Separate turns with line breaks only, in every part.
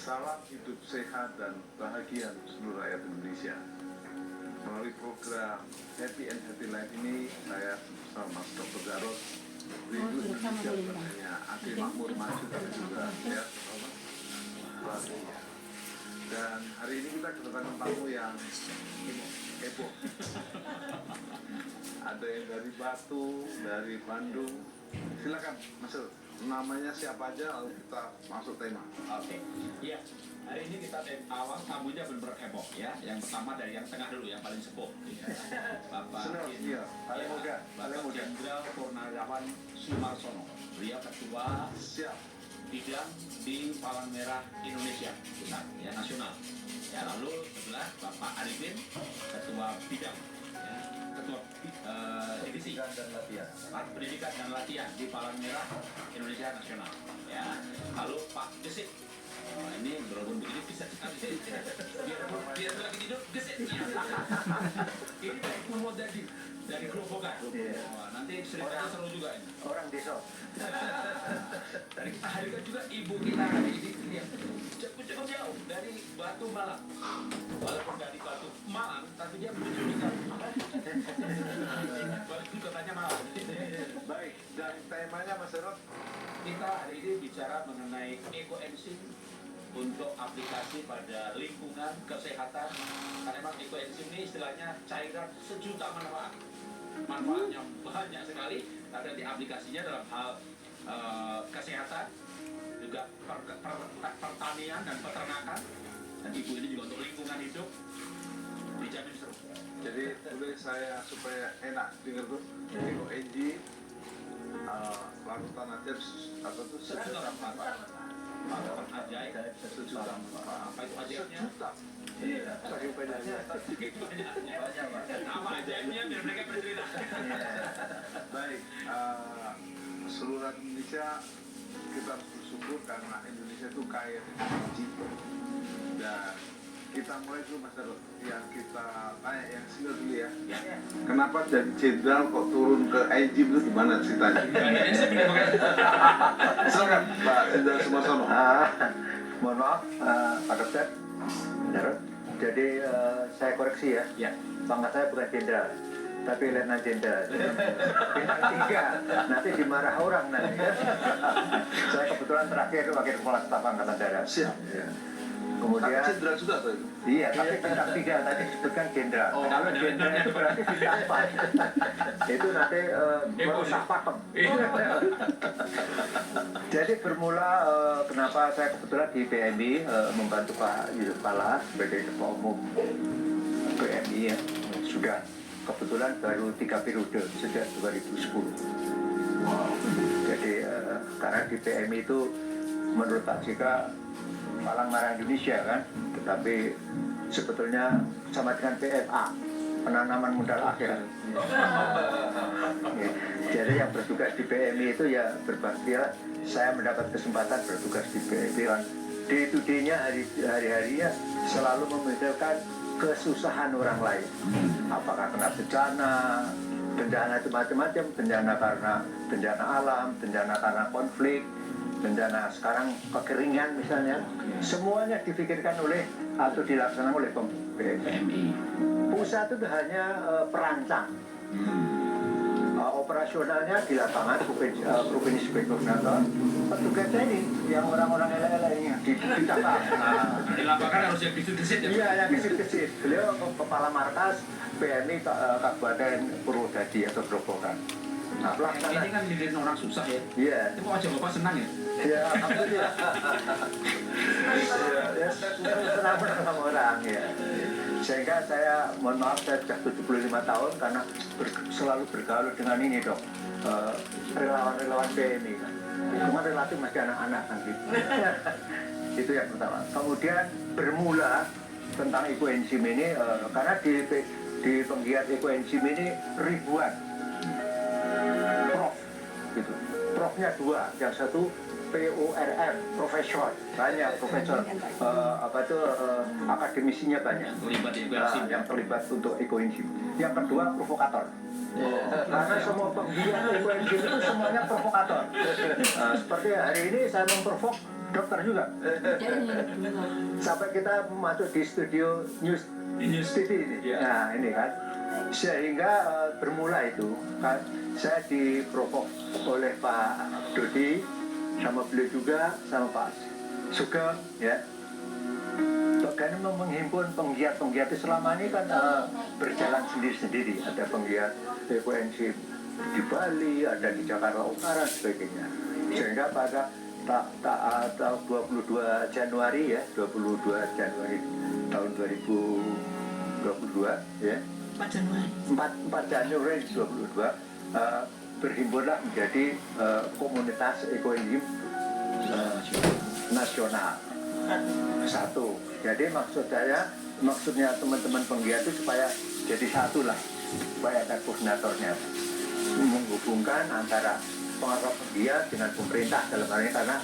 Salam hidup sehat dan bahagia untuk seluruh rakyat Indonesia. Melalui program Happy and Healthy Life ini, saya bersama Mas Dr. Jarod rindu Indonesia bukannya adil, makmur, maju, tapi juga sehat, bahagia. Dan hari ini kita kedatangan tamu yang heboh. Ada yang dari Batu, dari Bandung. Silakan, Mas. Namanya siapa aja, lalu kita masuk tema.
Oke, iya. Hari ini kita awal tamunya benar-benar heboh ya. Yang pertama dari yang tengah dulu, yang paling sepuh. Ya. Bapak
paling muda,
Bapak Jenderal Purnawirawan Sumarsono. Beliau ketua bidang di Palang Merah Indonesia Pusat, ya nasional. Ya lalu sebelah Bapak Arifin, ketua bidang. Ketua divisi pendidikan dan latihan di Palang Merah Indonesia Nasional. Ya, lalu Pak Gesit. Ini berhubung begini bisa sekali biar lagi tidur gesit. Ini dari Purwo dari Grobogan. Nanti ceritanya seru juga ini.
Orang desa.
Dari kita hadirkan juga ibu kita hari ini yang cukup jauh dari Batu Malang. Walaupun dari Batu Malang, tapi dia menuju juga. Walaupun kotanya Malang.
Baik, dan temanya Mas Jarod,
Kita hari ini bicara mengenai ekoenzim untuk aplikasi pada lingkungan kesehatan. Karena memang ekoenzim ini istilahnya cairan sejuta manfaat. Manfaatnya banyak sekali, ada di aplikasinya dalam hal kesehatan, juga pertanian dan peternakan, dan ibu ini juga untuk lingkungan hidup, dijamin seru.
jadi boleh saya supaya enak dengar tuh, EKONJ lakukan aja atau tuh
Sejuta manfaat. Lakukan ajaib,
sejuta manfaat.
apa itu ajaibnya?
Iya, saking banyaknya.
Nama ajaibnya biar mereka bercerita.
Baik, seluruh Indonesia kita harus bersyukur karena Indonesia itu kaya dengan energi. Dan kita mulai dulu Mas Jarod, yang kita tanya yang senior dulu ya. Kenapa jadi jenderal kok turun ke IG itu gimana ceritanya? Silakan Pak Jenderal Sumarsono.
Mohon maaf, Pak Dokter. Jarod. Jadi saya koreksi ya.
Ya.
Pangkat saya bukan jenderal, tapi letnan jenderal. Bintang 3. Nanti dimarah orang nanti. Saya kebetulan terakhir wakil kepala staf angkatan darat.
Siap.
Ya. Kemudian
Jenderal juga tuh itu.
iya, tapi bintang 3 tadi disebutkan jenderal.
Oh.
Kalau jenderal itu berarti bintang 4. Itu nanti merusak pakem. Jadi bermula kenapa saya kebetulan di PMI membantu Pak Yusuf Kala sebagai ketua umum PMI ya. Sudah kebetulan baru 3 periode sejak 2010.
Wow.
Jadi karena di PMI itu menurut Pak JK Palang Merah Indonesia kan, tetapi sebetulnya sama dengan PMA, penanaman modal akhir. Jadi yang bertugas di PMI itu ya berbahagia saya mendapat kesempatan bertugas di PMI kan. Day-to-day-nya hari-harinya selalu memikirkan kesusahan orang lain. Apakah kena bencana itu macam-macam, bencana karena bencana alam, bencana karena konflik, bencana sekarang kekeringan misalnya, semuanya difikirkan oleh atau dilaksanakan oleh PMI. Pusat itu hanya perancang, operasionalnya di lapangan provinsi sebagai koordinator, petugasnya ini yang orang-orang elek-eleknya di Jakarta.
Di lapangan harus yang gesit-gesit ya?
Iya, yang gesit-gesit. Beliau kepala markas PMI Kabupaten Purwodadi atau Grobogan. Nah,
Ini kan lidirin orang susah ya?
Iya.
Itu kok aja Bapak senang ya?
Ya, alhamdulillah. Ya, senang sama orang ya. Sehingga saya, mohon maaf, saya sudah 75 tahun karena selalu bergaul dengan ini dong. Relawan-relawan PMI kan. Cuma relatif masih anak-anak kan gitu. Itu yang pertama. Kemudian bermula tentang ekoenzim ini, karena di penggiat ekoenzim ini ribuan prof gitu. Profnya 2, yang satu PORR, profesor, banyak profesor, akademisinya banyak, yang terlibat untuk ekoenzim. Yang kedua provokator. Karena semua penggiat ekoenzim itu semuanya provokator. Seperti hari ini saya memprovok dokter juga. Sampai kita masuk di studio News TV ini.
Iya.
Nah ini kan, sehingga bermula itu kan, saya diprovok oleh Pak Dodi, sama beliau juga, sama Pak Sugeng, ya. Bagaimana menghimpun penggiat-penggiat itu selama ini kan berjalan sendiri-sendiri. Ada penggiat ekuensif di Bali, ada di Jakarta Utara, dan sebagainya. Sehingga pada tahun 22 Januari ya, 22 Januari tahun 2022 ya.
4 Januari.
4 Januari 2022 berhimpunlah menjadi komunitas ekoenzim nasional. Satu. Jadi maksudnya teman-teman penggiat itu supaya jadi satu lah, supaya ada koordinatornya, menghubungkan antara pengarah penggiat dengan pemerintah dalam hal ini, karena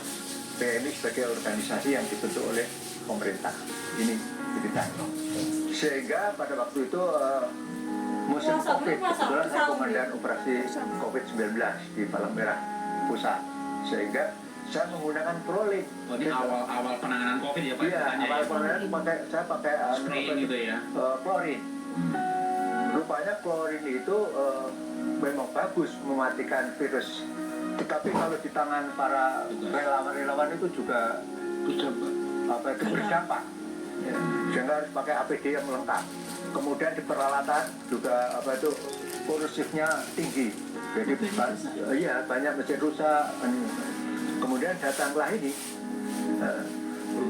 PMI sebagai organisasi yang dibentuk oleh pemerintah. Ini ceritanya. Sehingga pada waktu itu musim COVID, kebetulan saya komandan operasi COVID-19 di Palang Merah Pusat, sehingga saya menggunakan Prolin.
Oh, ini awal penanganan COVID ya Pak?
Iya, awal penanganan saya pakai
spraying gitu ya?
klorin. Rupanya klorin itu memang bagus mematikan virus. Tetapi kalau di tangan para relawan-relawan itu juga berdampak. Ya, sehingga harus pakai APD yang lengkap. Kemudian di peralatan juga korosifnya tinggi. Jadi banyak mesin rusak. Kemudian datanglah ini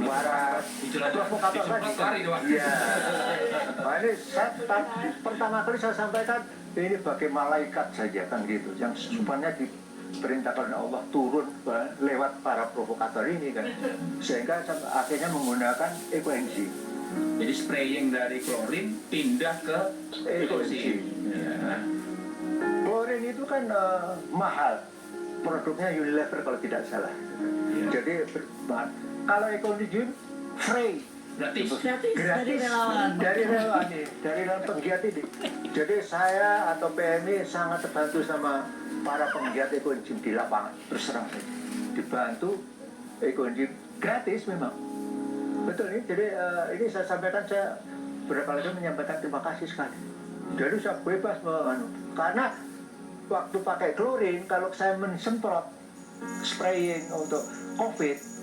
para provokator tadi. Iya. Nah, ini pertama kali saya sampaikan ini bagai malaikat saja kan gitu, yang supaya diperintahkan oleh Allah turun lewat para provokator ini kan, sehingga akhirnya menggunakan ekoenzim.
Jadi spraying dari klorin pindah ke ekoenzim. Ya.
Klorin itu kan mahal, produknya Unilever kalau tidak salah.
Ya.
Jadi kalau ekoenzim free,
Gratis.
Dari relawan.
dari relawan penggiat ini. Jadi saya atau PMI sangat terbantu sama para penggiat ekoenzim di lapangan, terus terang saja. Dibantu ekoenzim gratis memang. Betul ini. Jadi ini saya sampaikan, saya beberapa kali menyampaikan terima kasih sekali. Jadi saya bebas karena waktu pakai klorin, kalau saya mensemprot spraying untuk COVID,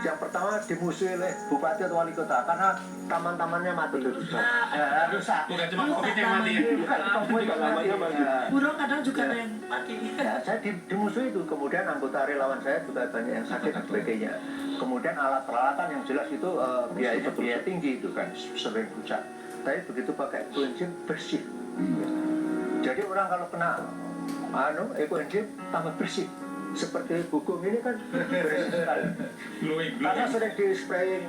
yang pertama dimusuhi oleh bupati atau wali kota karena taman-tamannya mati rusak.
Bukan cuma COVID yang mati.
Bukan COVID yang mati.
Burung kadang juga ada yang mati.
Ya, saya dimusuhi itu. Kemudian anggota relawan saya juga banyak yang sakit dan sebagainya. Kemudian alat peralatan yang jelas itu biaya tinggi itu kan, sering rusak. Tapi begitu pakai ekoenzim bersih. Jadi orang kalau kena ekoenzim tambah bersih. Seperti hukum ini kan bersih sekali. Karena sering di spraying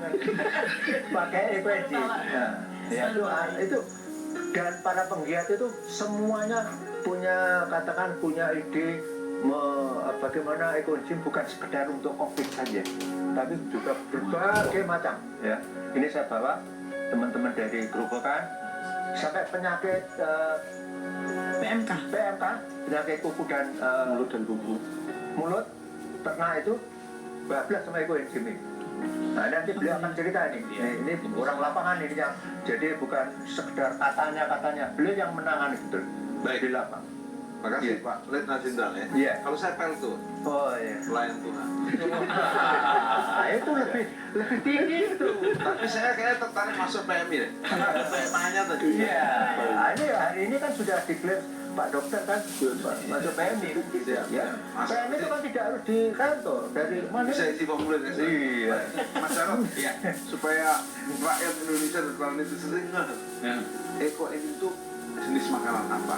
pakai ekoenzim. Nah, ya, itu dan para penggiat itu semuanya punya ide bagaimana ekoenzim bukan sekedar untuk COVID saja, tapi juga berbagai macam. Ya, ini saya bawa teman-teman dari Grobogan sampai penyakit
PMK,
penyakit kuku dan mulut dan kuku. Mulut, ternak itu bablas sama ekoenzim ini. Nah, nanti beliau akan cerita ini orang lapangan ini yang jadi bukan sekedar katanya, beliau yang menangani betul.
Baik.
Di lapangan.
Makasih
Iya.
Pak Letnan Jenderal ya.
Iya.
Kalau saya peltu,
Oh iya.
pelayan Tuhan.
Itu lebih tinggi itu.
Tapi saya kayaknya tertarik masuk PMI deh. Karena ada PMI-nya tadi.
Iya. Nah, ini hari ini kan sudah diklaim Pak Dokter kan masuk PMI.
Siap.
Ya.
Masuk.
PMI itu kan tidak harus di kantor. Dari mana?
Bisa isi formulir ya.
Iya.
Mas Jarod,
Ya.
supaya rakyat Indonesia dan planet itu sering ngerti.
Ya.
Ekoenzim itu jenis makanan apa?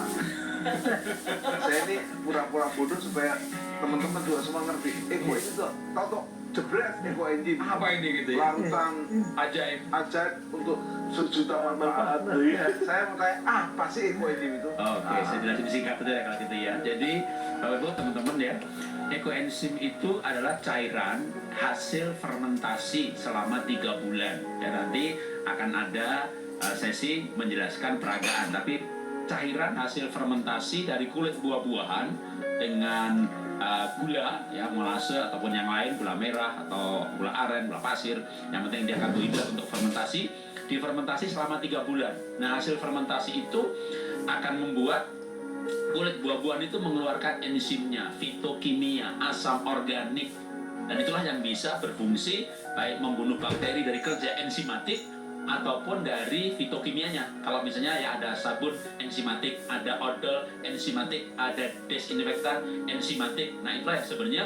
Saya ini pura-pura bodoh supaya teman-teman juga semua ngerti. Ekoenzim itu tahu jebret ekoenzim.
Apa ini gitu ya?
Larutan
Ajaib.
ajaib untuk sejuta manfaat. Saya mau tanya, apa sih ekoenzim itu?
Oke, saya jelasin singkat aja kalau gitu ya. Jadi, Bapak Ibu, teman-teman ya, ekoenzim itu adalah cairan hasil fermentasi selama 3 bulan. Dan nanti akan ada sesi menjelaskan peragaan. Tapi cairan hasil fermentasi dari kulit buah-buahan dengan gula, ya, molase ataupun yang lain, gula merah atau gula aren, gula pasir. Yang penting dia karbohidrat untuk fermentasi. Difermentasi selama 3 bulan. Nah, hasil fermentasi itu akan membuat kulit buah-buahan itu mengeluarkan enzimnya, fitokimia, asam organik. Dan itulah yang bisa berfungsi baik membunuh bakteri dari kerja enzimatik ataupun dari fitokimianya. Kalau misalnya ya ada sabun enzimatik, ada odol enzimatik, ada desinfektan enzimatik. Nah, itulah yang sebenarnya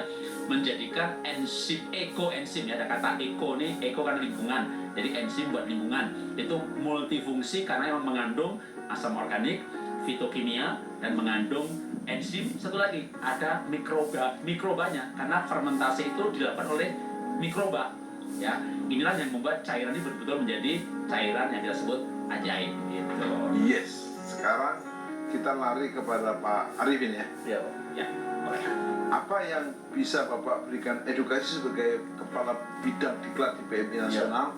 menjadikan enzim, ekoenzim, ya, ada kata eko nih, eko kan lingkungan. Jadi enzim buat lingkungan. Itu multifungsi karena memang mengandung asam organik, fitokimia, dan mengandung enzim. Satu lagi, ada mikrobanya karena fermentasi itu dilakukan oleh mikroba. Ya, inilah yang membuat cairan ini betul-betul menjadi cairan yang kita sebut ajaib gitu.
Yes. Sekarang kita lari kepada Pak Arifin ya.
Iya, Pak.
Ya, boleh.
Apa yang bisa Bapak berikan edukasi sebagai kepala bidang diklat di PMI Nasional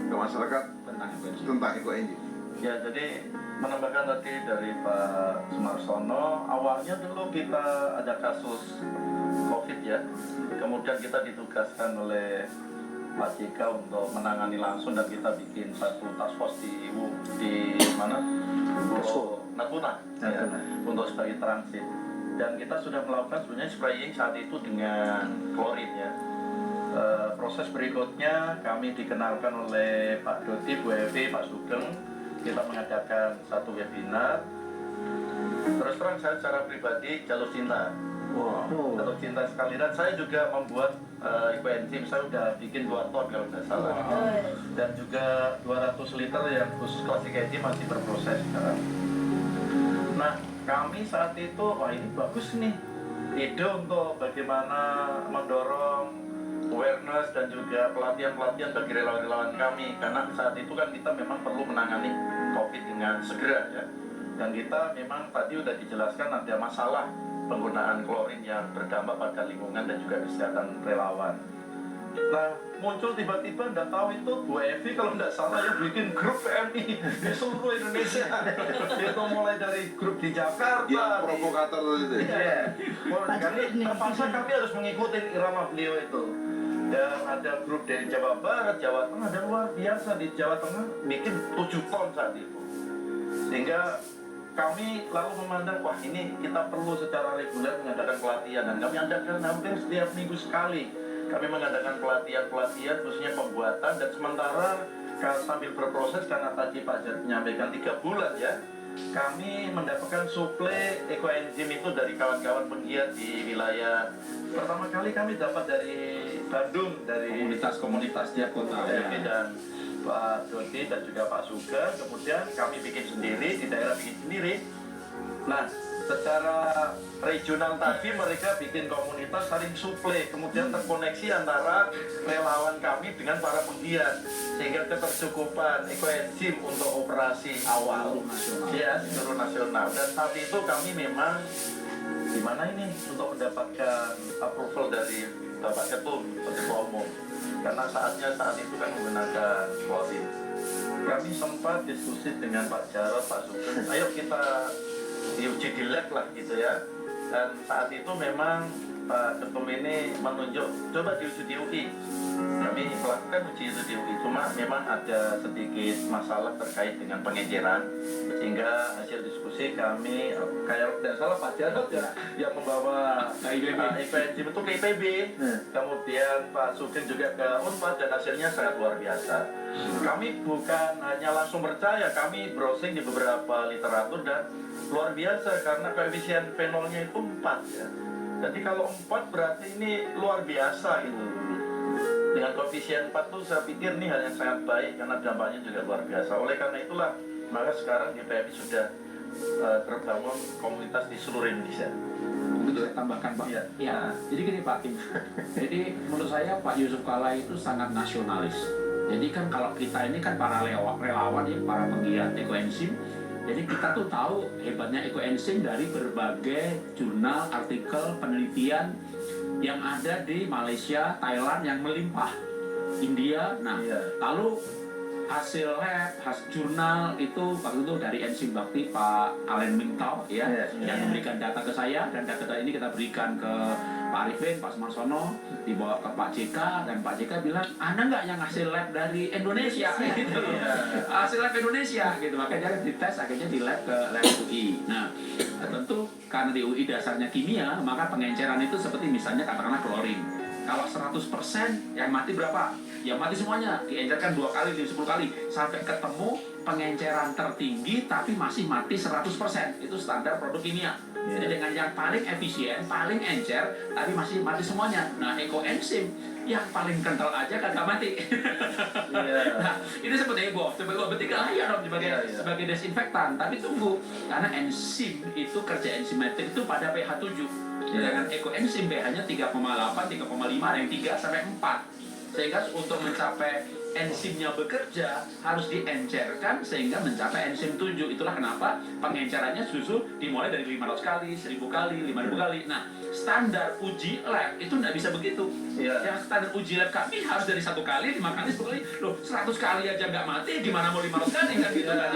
ke masyarakat tentang ekoenzim?
Ya, jadi menambahkan tadi dari Pak Sumarsono, awalnya dulu kita ada kasus COVID ya, kemudian kita ditugaskan oleh Pak JK untuk menangani langsung dan kita bikin satu task force di mana? Natuna, ya, untuk sebagai transit. Dan kita sudah melakukan sebenarnya spraying saat itu dengan klorin ya. Proses berikutnya kami dikenalkan oleh Pak Dodi, Bu Evi, Pak Sugeng. Kita mengadakan satu webinar. Terus terang saya secara pribadi jalur cinta.
Wow.
Jalur cinta sekali. Dan saya juga membuat ekoenzim. Saya sudah bikin 2 ton kalau tidak salah. Dan juga 200 liter yang khusus klasik enzim masih berproses sekarang. Nah, kami saat itu, wah ini bagus nih, ide untuk bagaimana mendorong awareness dan juga pelatihan-pelatihan bagi relawan-relawan kami. Karena saat itu kan kita memang perlu menangani COVID dengan segera ya. Dan kita memang tadi sudah dijelaskan ada masalah penggunaan klorin yang berdampak pada lingkungan dan juga kesehatan relawan. Nah, muncul tiba-tiba, nggak tahu itu Bu Evi kalau nggak salah ya bikin grup PMI di seluruh Indonesia. Itu mulai dari grup di Jakarta.
Yang provokator itu.
Iya. Terpaksa kami harus mengikuti irama beliau itu. Dan ada grup dari Jawa Barat, Jawa Tengah, dan luar biasa di Jawa Tengah bikin 7 ton saat itu. Sehingga kami lalu memandang, wah ini kita perlu secara reguler mengadakan pelatihan. Dan kami adakan hampir setiap minggu sekali. Kami mengadakan pelatihan khususnya pembuatan, dan sementara sambil berproses karena tadi Pak Jar menyampaikan 3 bulan ya, kami mendapatkan suplai ekoenzim itu dari kawan-kawan penggiat di wilayah. Pertama kali kami dapat dari Bandung, dari
Komunitas-komunitas tiap kota.
Evi dan Pak Dodi dan juga Pak Suga. Kemudian kami bikin sendiri, di daerah bikin sendiri. Nah, secara regional tadi mereka bikin komunitas saling suplai, kemudian terkoneksi antara relawan kami dengan para penggiat sehingga ketercukupan ekoenzim untuk operasi awal ya seluruh nasional. Dan saat itu kami memang gimana ini untuk mendapatkan approval dari Bapak Ketum Ketua Umum, karena saat itu kan menggunakan klorin. Kami sempat diskusi dengan Pak Jarod, Pak Sugeng, ayo kita diuji di lab lah gitu ya. Dan saat itu memang Pak Ketum ini menunjuk coba diuji di UI. Kami melakukan uji itu di UI, cuma memang ada sedikit masalah terkait dengan pengejaran, sehingga hasil diskusi kami kayak tidak salah Pak Jarod ya yang membawa ekoenzim itu ke IPB, kemudian Pak Sugeng juga ke Unpad, dan hasilnya sangat luar biasa. Kami bukan hanya langsung percaya, kami browsing di beberapa literatur dan luar biasa karena koefisien fenolnya itu 4 ya. Jadi kalau 4 berarti ini luar biasa gitu. Dengan koefisien 4 tuh saya pikir ini hal yang sangat baik karena dampaknya juga luar biasa. Oleh karena itulah maka sekarang di PMI sudah terbangun komunitas di seluruh Indonesia.
Mungkin saya tambahkan Pak.
Iya.
Ya, jadi gini Pak Kim. Jadi menurut saya Pak Yusuf Kala itu sangat nasionalis. Jadi kan kalau kita ini kan para relawan ya, para penggiat ekoenzim. Jadi kita tuh tahu hebatnya ekoenzim dari berbagai jurnal, artikel, penelitian yang ada di Malaysia, Thailand yang melimpah, India. Nah, lalu hasil lab, hasil jurnal itu waktu itu dari Enzim Bakti Pak Alen Mingtao ya, yang memberikan data ke saya, dan data ini kita berikan ke Pak Arifin, Pak Sumarsono, dibawa ke Pak JK, dan Pak JK bilang, Anda nggak yang hasil lab dari Indonesia gitu, hasil lab Indonesia gitu, makanya dites akhirnya di lab ke lab UI. Nah, tentu karena di UI dasarnya kimia, maka pengenceran itu seperti misalnya katakanlah klorin. Kalau 100% yang mati berapa? Ya mati semuanya, diencerkan 2 kali, 10 kali sampai ketemu pengenceran tertinggi tapi masih mati 100%. Itu standar produk kimia. Jadi dengan yang paling efisien, paling encer tapi masih mati semuanya. Nah, ekoenzim yang paling kental aja kagak mati. Nah, ini seperti ego bertiga ya dong sebagai desinfektan. Tapi tunggu, karena enzim itu kerja enzimatik itu pada pH 7. Dengan ekoenzim pH-nya 3,8, 3,5, ada yang 3 sampai 4. Sehingga untuk mencapai enzimnya bekerja harus diencerkan sehingga mencapai enzim 7. Itulah kenapa pengencerannya susu dimulai dari 500 kali, 1000 kali, 5000 kali. Nah, standar uji lab itu nggak bisa begitu. Yang standar uji lab kami harus dari 1 kali, 5 kali, 10 kali. Loh, 100 kali aja nggak mati, gimana mau 500 kali kan gitu kan.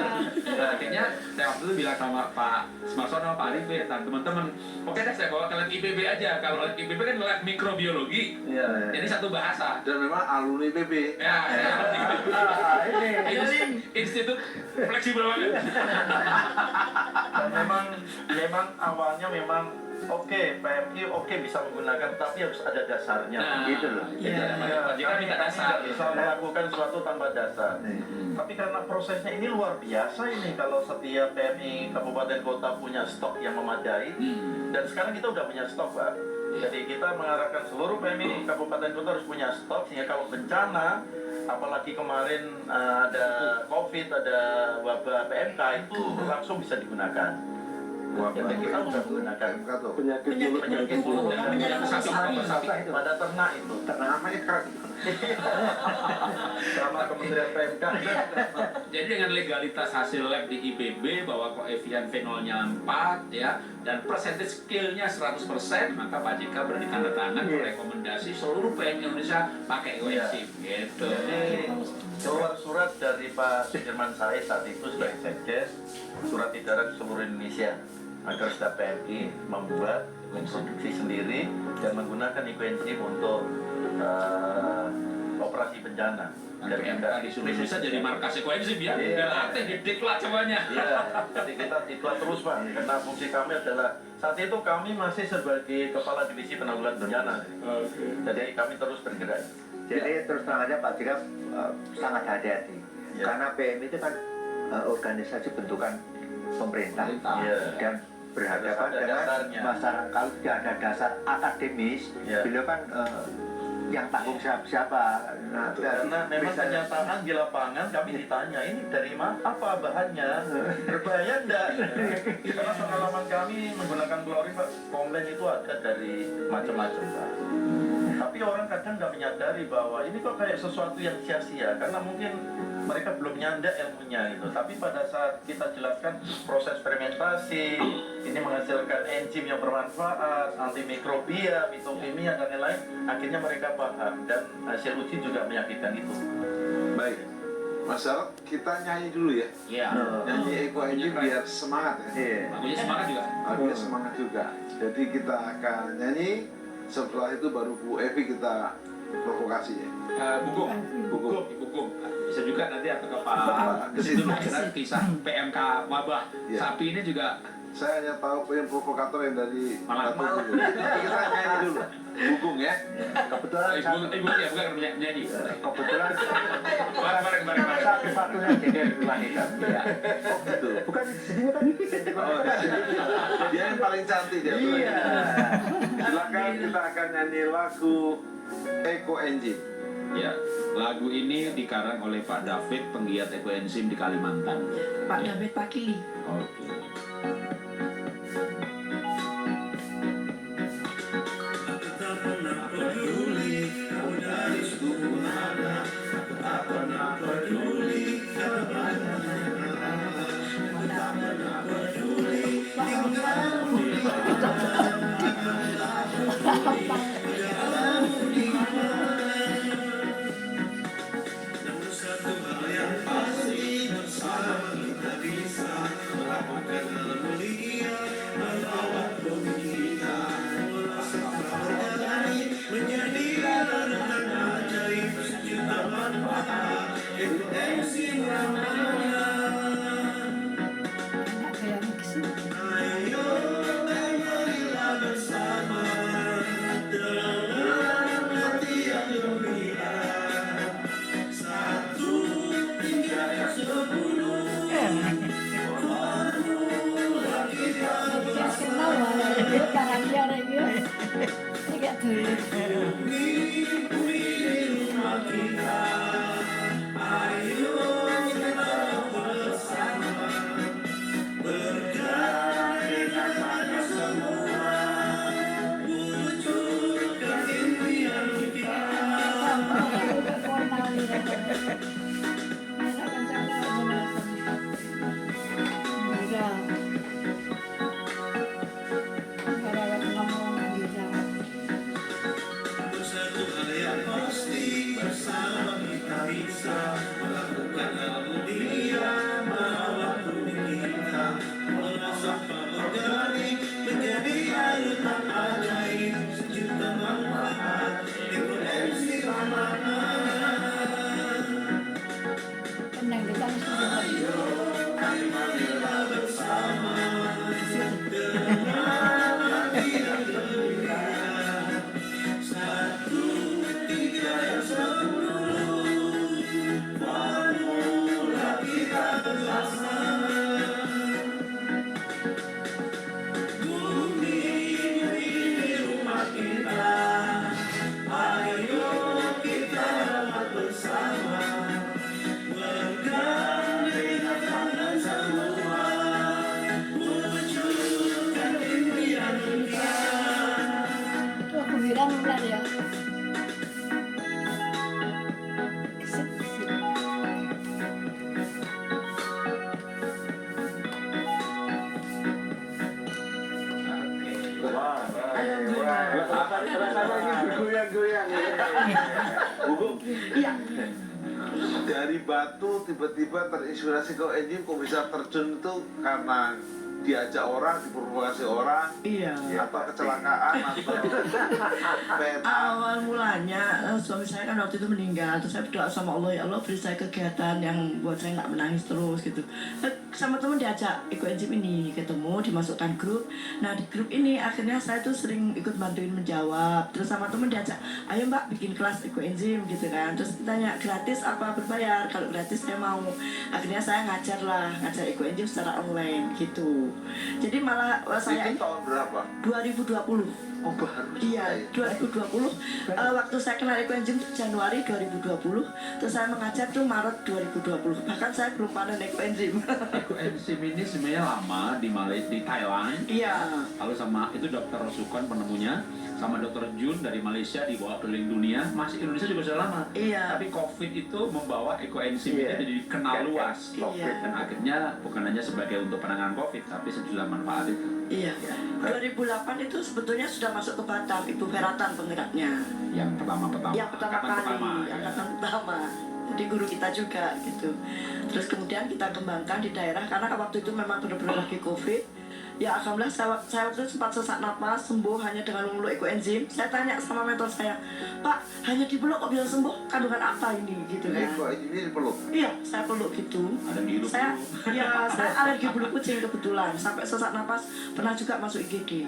Nah, akhirnya saya waktu itu bilang sama Pak Sumarsono, Pak Arifin, dan teman-teman, oke deh saya bawa ke lab IPB aja. Kalau lab IPB kan lab mikrobiologi. Jadi satu bahasa.
Dan memang alumni PB.
Ini institut fleksibel banget.
Dan memang awalnya memang oke, PMI bisa menggunakan, tapi harus ada dasarnya.
Nah,
gitu loh.
Jika minta dasar,
bisa melakukan suatu tanpa dasar. Tapi karena prosesnya ini luar biasa ini, kalau setiap PMI kabupaten kota punya stok yang memadai, dan sekarang kita udah punya stok, Pak. Jadi kita mengarahkan seluruh PMI kabupaten kota harus punya stok, sehingga kalau bencana, apalagi kemarin ada COVID, ada wabah PMK, itu langsung bisa digunakan. Jadi kita udah menggunakan penyakit mulut dan sapi pada ternak itu.
Namanya keren.
Sama Kementerian PMK.
Jadi dengan legalitas hasil lab di IPB bahwa koefisien fenolnya 4 ya, dan percentage skill-nya 100%, maka Pak JK berani tanda tangan merekomendasi seluruh PMI Indonesia pakai ekoenzim gitu.
Jadi keluar surat dari Pak Sudirman Said saat itu sebagai Sekjes, surat edaran seluruh Indonesia agar setiap PMI membuat produksi sendiri dan menggunakan ekoenzim untuk operasi bencana.
Dan PMK di seluruh Indonesia jadi markas ekoenzim ya, dilatih, didiklat semuanya.
Jadi kita diklat terus Pak, karena fungsi kami adalah saat itu kami masih sebagai Kepala Divisi Penanggulangan Bencana. Jadi kami terus bergerak.
Jadi terus terang aja Pak JK sangat hati-hati. Karena PMI itu kan organisasi bentukan pemerintah. Dan berhadapan dengan masyarakat. Kalau tidak ada dasar akademis, beliau kan yang tanggung siapa. Nah,
karena memang kenyataan di lapangan kami ditanya, ini dari mana, apa bahannya, berbahaya enggak? Karena pengalaman kami menggunakan klorin Pak, komplain itu ada dari macam-macam Pak. Tapi orang kadang nggak menyadari bahwa ini kok kayak sesuatu yang sia-sia, karena mungkin mereka belum nyanda ilmunya gitu. Tapi pada saat kita jelaskan proses fermentasi, ini menghasilkan enzim yang bermanfaat, antimikrobia, fitokimia dan lain-lain, akhirnya mereka paham dan hasil uji juga meyakinkan itu.
Baik, Mas Al, kita nyanyi dulu ya. Nyanyi ekoenzim biar semangat ya.
Lagunya semangat juga.
Biar semangat juga. Jadi kita akan nyanyi. Setelah itu baru Bu Evi kita provokasi ya.
Bukum. Bisa juga nanti atau ke Pak Kesitu kisah PMK wabah sapi ini juga.
Saya hanya tahu yang provokator yang dari
Malang.
Batu dulu. Tapi kita nyanyi dulu. Bugung ya.
Kebetulan
Ibu ya bukan nyanyi.
kebetulan
Bareng.
satu-satunya jadi wanita. Iya.
Oh gitu.
Bukan di sini kan.
Dia yang paling cantik dia.
Iya.
Silakan kita akan nyanyi lagu ekoenzim.
Ya, lagu ini dikarang oleh Pak David, penggiat ekoenzim di Kalimantan.
Pak David Pakili.
Oke.
Rasanya ini bergoyang-goyang. Bu,
Iya.
dari batu tiba-tiba terinspirasi ke enzim, kok bisa terjun itu karena diajak orang, diprovokasi orang,
Iya.
atau kecelakaan atau peta.
Awal mulanya suami saya kan waktu itu meninggal, terus saya berdoa sama Allah, ya Allah beri saya kegiatan yang buat saya nggak menangis terus gitu. Sama teman diajak ikut enzim ini, ketemu, dimasukkan grup. Nah di grup ini akhirnya saya tuh sering ikut bantuin menjawab. Terus sama teman diajak, ayo mbak bikin kelas ikut enzim gitu kan. Terus ditanya gratis apa berbayar? Kalau gratis saya mau. Akhirnya saya ngajar ikut enzim secara online gitu. Jadi malah saya
Itu tahun berapa?
2020.
Oh baru.
Iya, 2020 waktu saya kenal ekoenzim itu Januari 2020, terus saya mengajar tuh Maret 2020. Bahkan saya belum panen ekoenzim.
Ekoenzim ini sebenarnya lama di di Thailand.
Iya.
Lalu sama itu Dr. Sukon penemunya, sama Dr. Jun dari Malaysia dibawa keliling dunia. Masih Indonesia juga sudah lama.
Iya.
Tapi COVID itu membawa ekoenzim ini jadi dikenal luas.
Iya.
Dan akhirnya bukan hanya sebagai untuk penanganan COVID, tapi sejumlah manfaat itu.
Iya. 2008 itu sebetulnya sudah masuk ke Batam, Ibu Feratan penggeraknya.
Yang pertama
Yang pertama
angkatan
kali,
ya.
angkatan pertama. Jadi guru kita juga gitu. Terus kemudian kita kembangkan di daerah karena waktu itu memang benar-benar lagi COVID. Ya alhamdulillah saya waktu itu sempat sesak napas sembuh hanya dengan memeluk ekoenzim. Saya tanya sama mentor saya, Pak hanya dipeluk kok bisa sembuh? Kandungan apa ini gitu kan?
Kok ini peluk?
Iya saya peluk gitu.
Ada yang hidup
Saya
dulu.
ya saya alergi bulu kucing kebetulan sampai sesak napas pernah juga masuk IGD.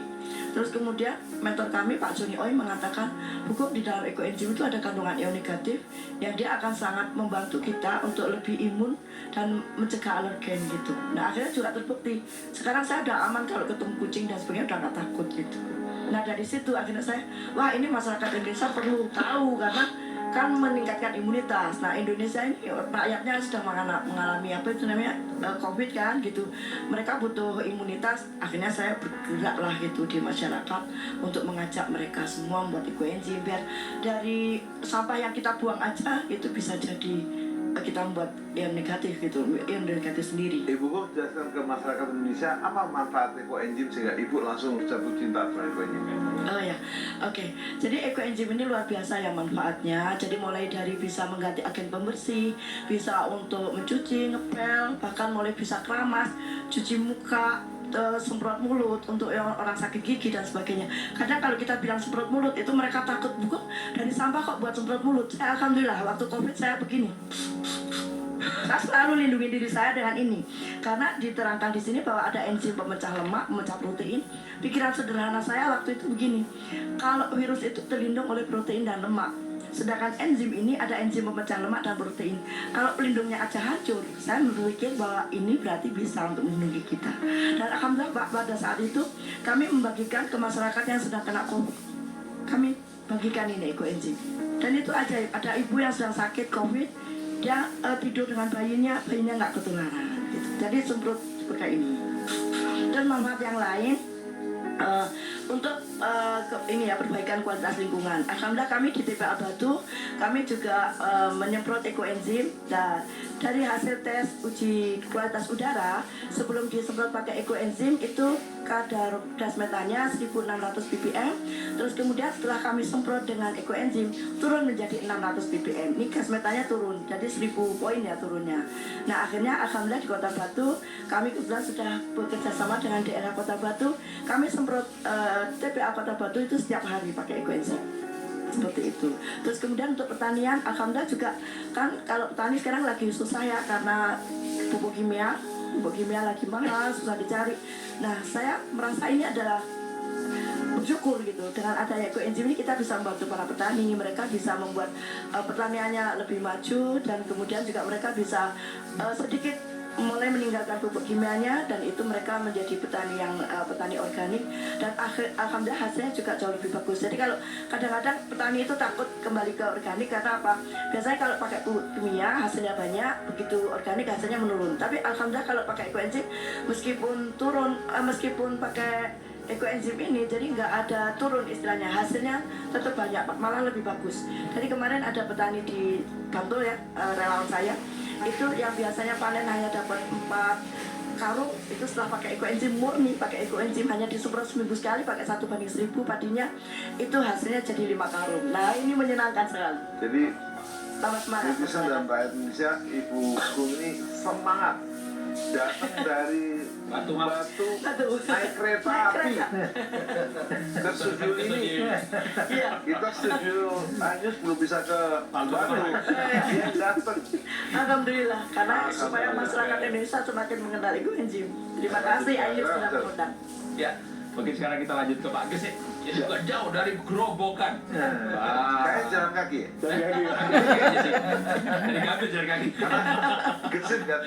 Terus kemudian mentor kami Pak Joni Oi mengatakan hukum di dalam ekoenzim itu ada kandungan ion negatif yang dia akan sangat membantu kita untuk lebih imun dan mencegah alergen gitu. Nah akhirnya juga terbukti. Sekarang saya udah aman kalau ketemu kucing dan sebagainya udah nggak takut gitu. Nah dari situ akhirnya saya wah ini masyarakat Indonesia perlu tahu karena kan meningkatkan imunitas. Nah Indonesia ini rakyatnya sedang mengalami apa itu namanya COVID kan gitu. Mereka butuh imunitas. Akhirnya saya bergeraklah gitu di masyarakat untuk mengajak mereka semua membuat ekoenzim biar dari sampah yang kita buang aja itu bisa jadi kita membuat yang negatif gitu, yang negatif sendiri.
Ibu kok jelaskan ke masyarakat Indonesia apa manfaat ekoenzim sehingga ibu langsung jatuh cinta sama ekoenzim.
Oh ya, oke. Jadi ekoenzim ini luar biasa ya manfaatnya. Jadi mulai dari bisa mengganti agen pembersih, bisa untuk mencuci, ngepel, bahkan mulai bisa keramas, cuci muka, semprot mulut untuk yang orang sakit gigi dan sebagainya. Kadang kalau kita bilang semprot mulut itu mereka takut buku dari sampah kok buat semprot mulut. Saya alhamdulillah waktu COVID saya begini. Saya selalu lindungi diri saya dengan ini karena diterangkan di sini bahwa ada enzim pemecah lemak, pemecah protein. Pikiran sederhana saya waktu itu begini, kalau virus itu terlindung oleh protein dan lemak, sedangkan enzim ini ada enzim pemecah lemak dan protein. Kalau pelindungnya aja hancur, saya berpikir bahwa ini berarti bisa untuk melindungi kita. Dan alhamdulillah pada saat itu kami membagikan ke masyarakat yang sedang kena COVID. kami bagikan ini ekoenzim. Dan itu ajaib, ada ibu yang sedang sakit COVID, dia tidur dengan bayinya nggak ketularan gitu. Jadi semprot pakai ini. Dan manfaat yang lain untuk ini ya, perbaikan kualitas lingkungan. Alhamdulillah kami di TPA Batu kami juga menyemprot ekoenzim. Dan dari hasil tes uji kualitas udara sebelum disemprot pakai ekoenzim itu kadar gas metannya 1600 ppm. Terus kemudian setelah kami semprot dengan ekoenzim turun menjadi 600 ppm. Ini gas metannya turun jadi 1000 poin ya turunnya. Nah akhirnya alhamdulillah di Kota Batu kami kebetulan sudah bekerja sama dengan daerah Kota Batu. Kami semprot TPA Kota Batu itu setiap hari pakai ekoenzim. Seperti itu. Terus kemudian untuk pertanian, alhamdulillah juga kan kalau petani sekarang lagi susah ya karena pupuk kimia lagi mahal, susah dicari. Nah saya merasa ini adalah bersyukur gitu, dengan adanya ekoenzim ini kita bisa membantu para petani, mereka bisa membuat pertaniannya lebih maju dan kemudian juga mereka bisa sedikit mulai meninggalkan pupuk kimianya dan itu mereka menjadi petani yang petani organik dan alhamdulillah hasilnya juga jauh lebih bagus. Jadi kalau kadang-kadang petani itu takut kembali ke organik karena apa? Biasanya kalau pakai pupuk kimia hasilnya banyak, begitu organik hasilnya menurun. Tapi alhamdulillah kalau pakai ekoenzim meskipun pakai ekoenzim ini jadi nggak ada turun istilahnya, hasilnya tetap banyak malah lebih bagus. Jadi kemarin ada petani di Bantul ya, relawan saya itu yang biasanya panen hanya dapat 4 karung itu setelah pakai ekoenzim murni, pakai ekoenzim hanya disemprot seminggu sekali pakai 1:1000 padinya itu hasilnya jadi 5 karung. Nah ini menyenangkan sekali.
Jadi
Selamat semangat.
netizen dan rakyat Indonesia, Ibu Sung ini semangat datang dari Batu naik kereta api ke studio ini. Kita studio Anyus belum bisa ke Batu, dia datang.
Alhamdulillah karena supaya masyarakat Indonesia semakin mengenal ekoenzim. Terima kasih Ayus sudah mengundang.
Ya, mungkin sekarang kita lanjut ke Pak Ges ya. Ya juga jauh dari gerobokan.
Kayak jalan kaki ya?
Dari kaki jalan kaki.
Gesit kan?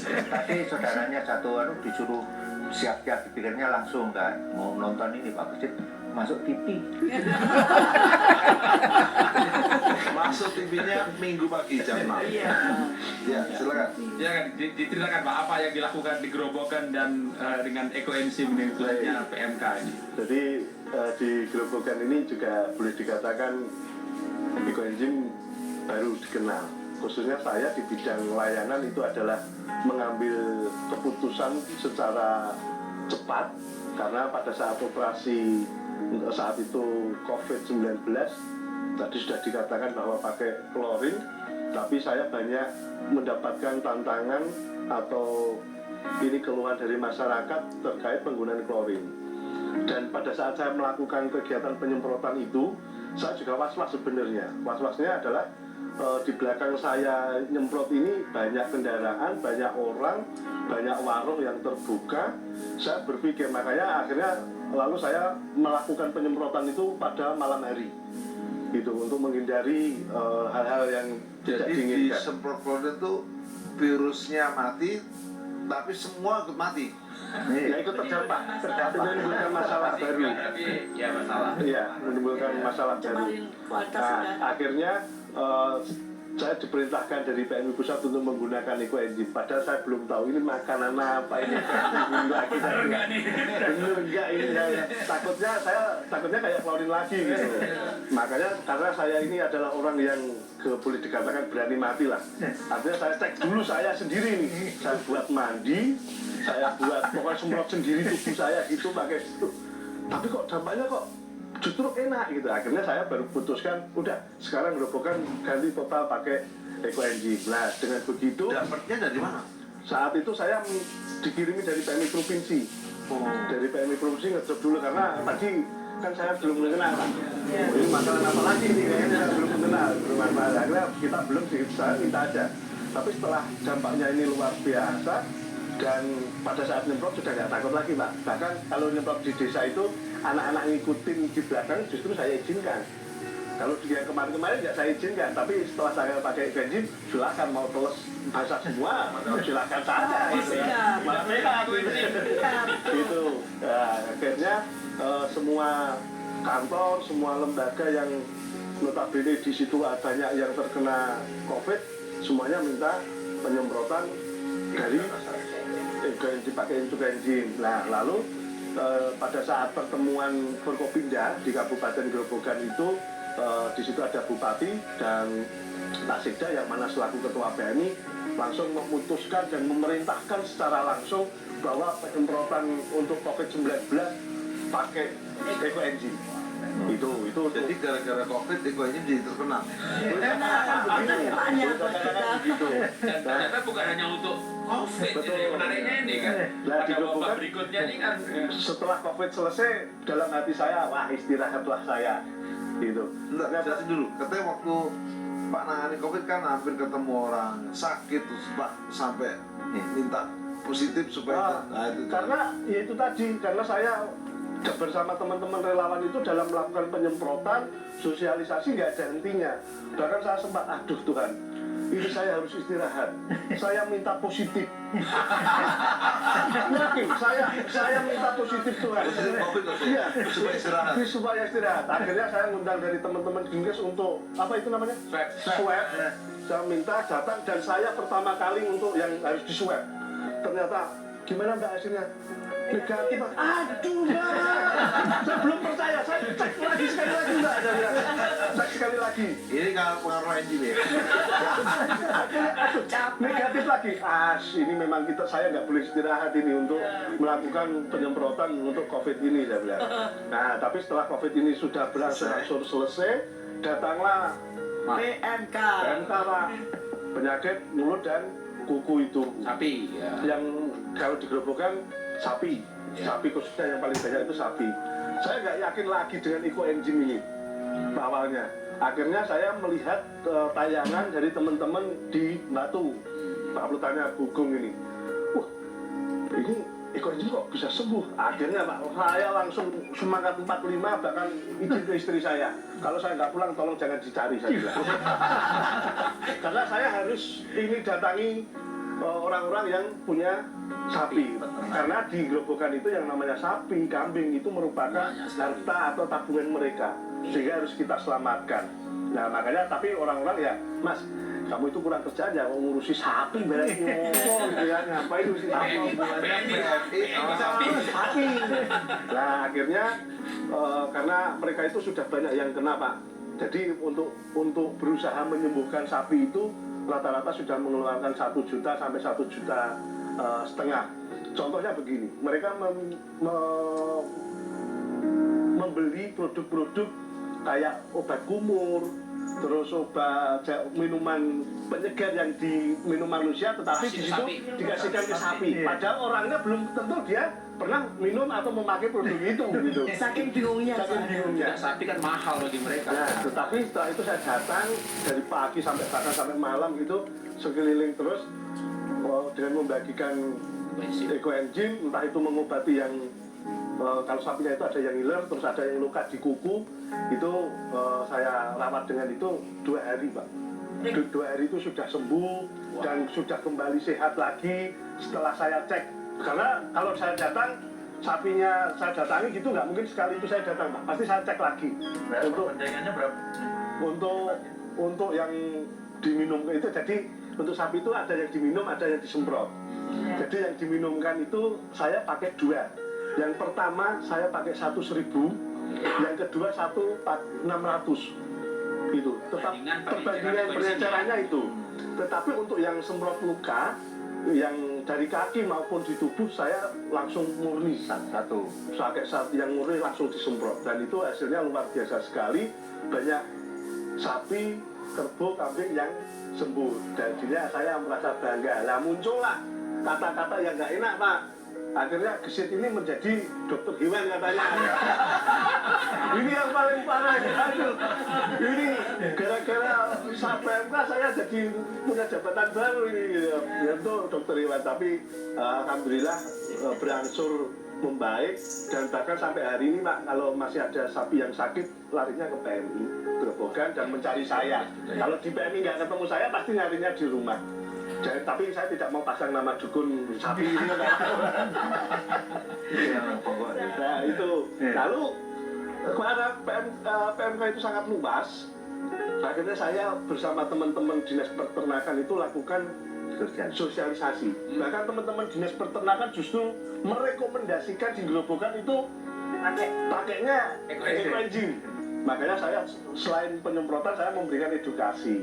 Tadi saudaranya satu disuruh siap-siap dipikirnya langsung kan mau nonton ini Pak Gesit masuk TV.
Masuk TV-nya Minggu pagi jam 6.
Iya.
Ya, silakan.
Ya kan, diceritakan Pak apa yang dilakukan di gerobokan dan dengan ekoenzim ini khususnya PMK ini.
Jadi di gerobokan ini juga boleh dikatakan ekoenzim baru dikenal. Khususnya saya di bidang layanan itu adalah mengambil keputusan secara cepat karena pada saat operasi saat itu COVID-19 tadi sudah dikatakan bahwa pakai klorin, tapi saya banyak mendapatkan tantangan atau ini keluhan dari masyarakat terkait penggunaan klorin. Dan pada saat saya melakukan kegiatan penyemprotan itu, saya juga was-was sebenarnya. Was-wasnya adalah di belakang saya nyemprot ini banyak kendaraan, banyak orang, banyak warung yang terbuka. Saya berpikir, makanya akhirnya lalu saya melakukan penyemprotan itu pada malam hari gitu untuk menghindari hal-hal yang tidak
Jadi di
diinginkan.
semprot klorin itu virusnya mati, tapi semua ikut mati.
Ya ikut terdampak menimbulkan masalah baru.
Ya masalah.
Iya, menimbulkan masalah baru.
Cemarin kualitas
Nah,
udara.
akhirnya saya diperintahkan dari PMI Pusat untuk menggunakan ekoenzim. Padahal saya belum tahu ini makanan apa ini. Lagi saya bener enggak ini saya takutnya kayak klorin lagi gitu. Makanya karena saya ini adalah orang yang boleh dikatakan berani mati lah. Artinya saya cek dulu saya sendiri nih. Saya buat mandi, saya buat pokoknya semprot sendiri tubuh saya gitu pakai itu. Tapi kok dampaknya kok justru enak gitu. Akhirnya saya baru putuskan udah sekarang gerobokan ganti total pakai ekoenzim. Nah dengan begitu
Dapatnya dari mana?
saat itu saya dikirimi dari PMI Provinsi. Dari PMI Provinsi ngecek dulu karena tadi kan saya belum mengenal Pak. Ini masalah apa lagi nih kayaknya belum mengenal, belum masalah. Akhirnya kita belum sih, saya minta aja. Tapi setelah dampaknya ini luar biasa dan pada saat nyemprot sudah nggak takut lagi Pak. Bahkan kalau nyemprot di desa itu anak-anak ngikutin di belakang justru saya izinkan. Kalau dia kemarin-kemarin nggak saya izinkan, tapi setelah saya pakai ekoenzim, silakan mau teles basah semua, silakan saja. Gitu ya. Malah sehat gitu. Gitu. Nah, akhirnya semua kantor, semua lembaga yang notabene di situ banyak yang terkena COVID, semuanya minta penyemprotan dari dipakai enzim. Nah, lalu pada saat pertemuan Forkopimda di Kabupaten Grobogan itu, di situ ada Bupati dan Pak Sekda yang mana selaku Ketua PMI langsung memutuskan dan memerintahkan secara langsung bahwa penyemprotan untuk COVID-19 pakai ekoenzim. Itu
Jadi gara-gara COVID ekoenzim jadi terkenal.
Gitu.
Dan ternyata bukan hanya untuk COVID,
Betul.
ini menariknya ini kan.
Nah,
Ada
di
wabah
Grobogan,
berikutnya ini kan.
setelah COVID selesai, dalam hati saya, wah istirahatlah saya. Gitu.
Enggak, jelasin dulu. Katanya waktu Pak nangani COVID kan hampir ketemu orang sakit terus Pak sampai minta positif supaya itu.
Karena ya itu tadi, karena saya bersama teman-teman relawan itu dalam melakukan penyemprotan, sosialisasi nggak ada hentinya. Bahkan saya sempat, aduh Tuhan, ini saya harus istirahat. Saya minta positif. Yakin, saya minta positif Tuhan.
Positif COVID loh,
Iya,
supaya istirahat.
supaya istirahat. Akhirnya saya ngundang dari teman-teman Dinkes untuk apa itu namanya? Swab. Saya minta datang dan saya pertama kali untuk yang harus di swab. Ternyata gimana Mbak hasilnya? Negatif. Aduh Mbak, saya belum percaya. Saya cek lagi sekali lagi Mbak. Saya bilang, cek sekali lagi.
Ini kalau pengaruh enzim ya.
Negatif lagi. Ini memang saya nggak boleh istirahat ini untuk melakukan penyemprotan untuk COVID ini, saya bilang. Nah, tapi setelah COVID ini sudah berangsur-angsur selesai, datanglah
PMK.
Pak, penyakit mulut dan kuku itu.
Sapi, ya.
Yang kalau di Grobogan sapi, sapi khususnya yang paling banyak itu sapi. Saya nggak yakin lagi dengan ekoenzim ini awalnya. Akhirnya saya melihat tayangan dari teman-teman di Batu. Pak tanya Bugong ini, wah ini ekoenzim kok bisa sembuh. Akhirnya Pak, saya langsung semangat 45 bahkan izin ke istri saya. Kalau saya nggak pulang tolong jangan dicari, saya bilang. Karena saya harus ini datangi orang-orang yang punya sapi. Karena di Grobogan itu yang namanya sapi, kambing itu merupakan harta atau tabungan mereka. Sehingga harus kita selamatkan. Nah makanya tapi orang-orang ya, Mas, kamu itu kurang kerjaan ya ngurusi sapi banyak ngomong gitu ya, ngapain ngurusi sapi. Nah akhirnya karena mereka itu sudah banyak yang kena Pak. Jadi untuk berusaha menyembuhkan sapi itu rata-rata sudah mengeluarkan 1 juta sampai 1,5 juta. Contohnya begini, mereka membeli produk-produk kayak obat kumur, terus obat minuman penyegar yang diminum manusia, tetapi di situ dikasihkan ke sapi. Padahal orangnya belum tentu dia pernah minum atau memakai produk itu gitu.
Saking bingungnya.
Ya, sapi kan mahal bagi mereka.
Nah, tetapi setelah itu saya datang dari pagi sampai malam gitu, sekeliling terus dengan membagikan ekoenzim, entah itu mengobati yang kalau sapinya itu ada yang ngiler, terus ada yang luka di kuku, itu saya rawat dengan itu 2 hari Pak. 2 hari itu sudah sembuh dan sudah kembali sehat lagi setelah saya cek. Karena kalau saya datang, sapinya saya datangi gitu nggak mungkin sekali itu saya datang Pak, pasti saya cek lagi.
Penjaringannya berapa?
Untuk yang diminum itu, jadi untuk sapi itu ada yang diminum, ada yang disemprot. Jadi yang diminumkan itu saya pakai 2. Yang pertama saya pakai 1.000, yang kedua 1.600. Itu tetap perbandingan pengecarannya itu. Tetapi untuk yang semprot luka, yang dari kaki maupun di tubuh saya langsung murni satu. Yang murni langsung disemprot dan itu hasilnya luar biasa sekali. Banyak sapi, kerbau, kambing yang sembuh. Jadinya saya merasa bangga. Lah muncullah kata-kata yang nggak enak Pak. Akhirnya gesit ini menjadi dokter hewan katanya. Ini yang paling parah. Aduh, ini gara-gara sampai saya jadi punya jabatan baru ini, yaitu dokter hewan. Tapi alhamdulillah berangsur membaik dan bahkan sampai hari ini Pak, kalau masih ada sapi yang sakit larinya ke PMI Grobogan dan mencari saya. Kalau di PMI nggak ketemu saya pasti nyarinya di rumah. Tapi saya tidak mau pasang nama dukun sapi ini. Nah itu. Lalu karena PMK itu sangat luas, akhirnya saya bersama teman-teman dinas peternakan itu lakukan sosialisasi. Bahkan teman-teman dinas peternakan justru merekomendasikan di Grobogan itu pakainya ekoenzim. Makanya saya selain penyemprotan saya memberikan edukasi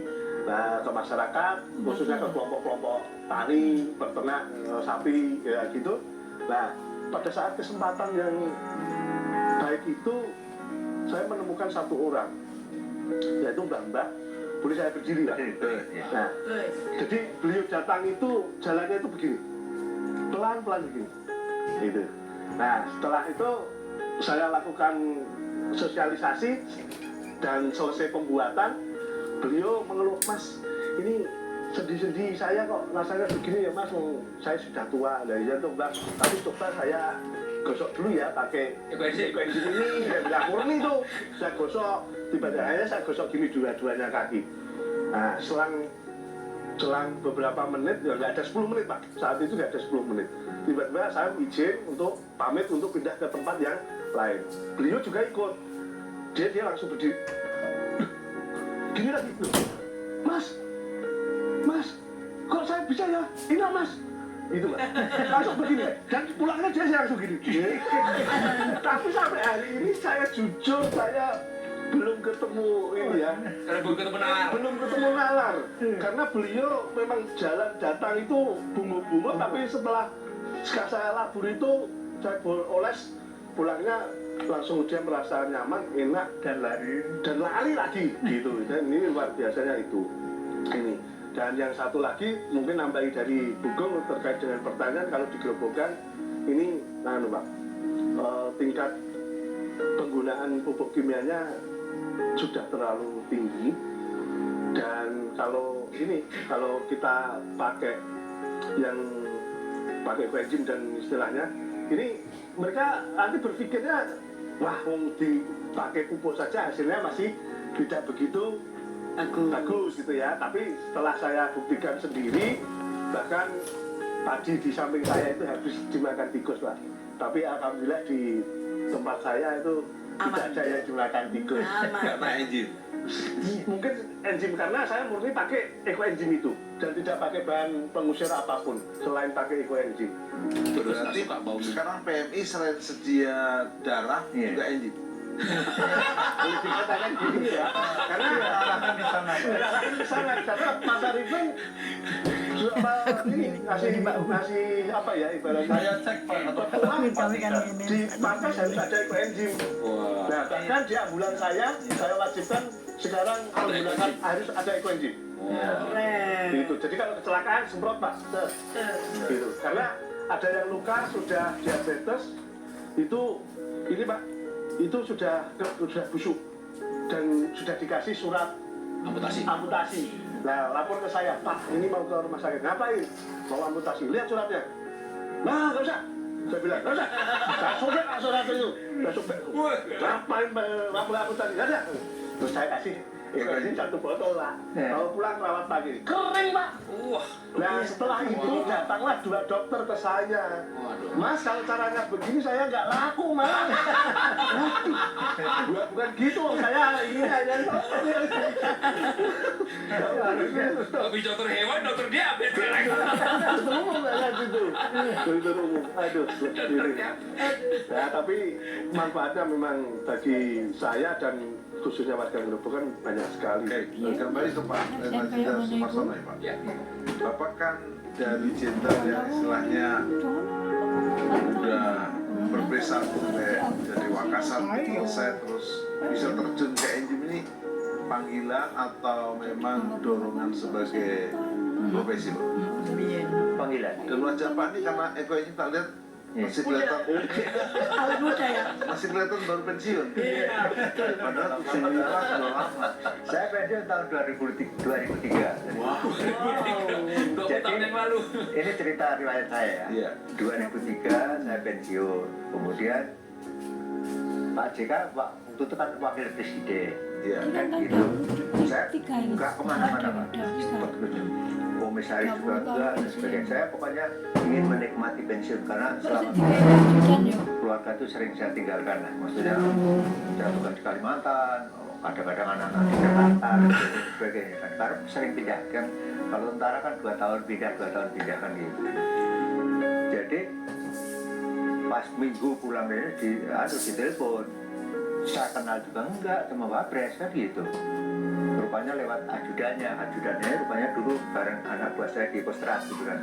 ke masyarakat, khususnya ke kelompok-kelompok tani, peternak, sapi, ya gitu. Nah, pada saat kesempatan yang baik itu saya menemukan satu orang, yaitu Mbak. Boleh saya berdiri lah. Nah, jadi beliau datang itu jalannya itu begini, pelan-pelan begini. Gitu. Nah, setelah itu saya lakukan sosialisasi dan selesai pembuatan, beliau mengeluh, Mas, ini sedih-sedih saya kok rasanya begini ya Mas, saya sudah tua. Nah iya tuh Mbak, tapi coba saya gosok dulu ya pakai ekoenzim ini, ya bilang murni tuh. Saya gosok, tiba-tiba akhirnya saya gosok gini dua-duanya kaki. Nah selang beberapa menit, ya nggak ada 10 menit Pak, saat itu nggak ada 10 menit. Tiba-tiba saya izin untuk pamit untuk pindah ke tempat yang lain. Beliau juga ikut, dia langsung berdiri. Gini lagi, Mas, kok saya bisa ya? Ini Mas, gitu Mas. Langsung begini, dan pulangnya dia langsung gini. Tapi sampai hari ini saya jujur, saya belum ketemu ini ya. Belum ketemu nalar. Karena beliau memang jalan datang itu bungu-bungu, tapi setelah saya labur itu, saya oles, pulangnya langsung dia merasa nyaman, enak, dan lari lagi gitu. Dan ini luar biasanya itu. Ini. Dan yang satu lagi mungkin nambahi dari Bugong terkait dengan pertanyaan, kalau di Grobogan ini Pak, tingkat penggunaan pupuk kimianya sudah terlalu tinggi. Dan kalau kita pakai yang pakai ekoenzim dan istilahnya ini, mereka nanti berpikirnya wah dipakai pupuk saja hasilnya masih tidak begitu bagus gitu ya. Tapi setelah saya buktikan sendiri, bahkan padi di samping saya itu habis dimakan tikus Pak. Tapi alhamdulillah di tempat saya itu tidak ada yang dimakan tikus.
Karena enzim.
Mungkin enzim karena saya murni pakai ekoenzim itu dan tidak pakai bahan pengusir apapun selain pakai ekoenzim.
Berarti sekarang PMI selain sedia darah juga enzim.
Boleh dikatakan gini ya, karena arahkan di sana, karena pasar itu ini ngasih apa ya ibaratnya. Saya cek di markas harus ada ekoenzim. Nah bahkan di ambulan saya wajibkan sekarang menggunakan harus ada ekoenzim. Gitu. Jadi kalau kecelakaan semprot Pak. Gitu. Karena ada yang luka sudah diabetes itu ini Pak. Itu sudah busuk dan sudah dikasih surat amputasi. Nah, lapor ke saya, Pak, ini mau ke rumah sakit. Ngapain? Mau amputasi. Lihat suratnya. Nah, nggak usah. Saya bilang, nggak usah. Saya sobek surat itu. Saya sobek. Ngapain lapor amputasi? Nggak ada. Terus saya kasih ekoenzim 1 botol lah. Kalau pulang rawat pagi. Kering, Pak. Nah, setelah itu datanglah 2 dokter ke saya. Mas, kalau caranya begini saya nggak laku, Mas. Bukan gitu, saya ini aja.
Lebih dokter hewan, dokter diabetes sekarang.
Dokter umum nggak gitu. Dokter umum, aduh. Ya, tapi manfaatnya memang bagi saya dan khususnya warga Grobogan banyak sekali.
Kembali ke Pak Jenderal Sumarsono ya Pak. Bapak kan dari jenderal yang istilahnya udah berprestasi sampai jadi Wakasat selesai terus bisa terjun ke enzim, ini panggilan atau memang dorongan sebagai profesi Pak?
Panggilan.
Dan wajah Pak ini karena ekoenzim tak lihat masih kelihatan
Awet muda ya.
masih kelihatan baru pensiun. Padahal usianya sudah lama.
Saya pensiun tahun 2003.
Wow.
20 tahun yang lalu.
Ini cerita riwayat saya ya.
Iya.
2003 saya pensiun. Kemudian Pak JK waktu itu kan wakil presiden.
Iya.
Kan gitu. Saya nggak kemana-mana Pak. Ikut komisaris juga enggak dan sebagainya. Saya pokoknya ingin menikmati pensiun karena selama keluarga itu sering saya tinggalkan lah. Maksudnya saya bukan di Kalimantan, kadang-kadang anak-anak di Jakarta dan sebagainya kan. Karena sering pindah kan. Kalau tentara kan 2 tahun pindah kan gitu. Jadi pas minggu pulang dari di telepon, saya kenal juga enggak sama Pak Pres kan gitu. Rupanya lewat ajudannya rupanya dulu bareng anak buah saya di Kostrad gitu kan.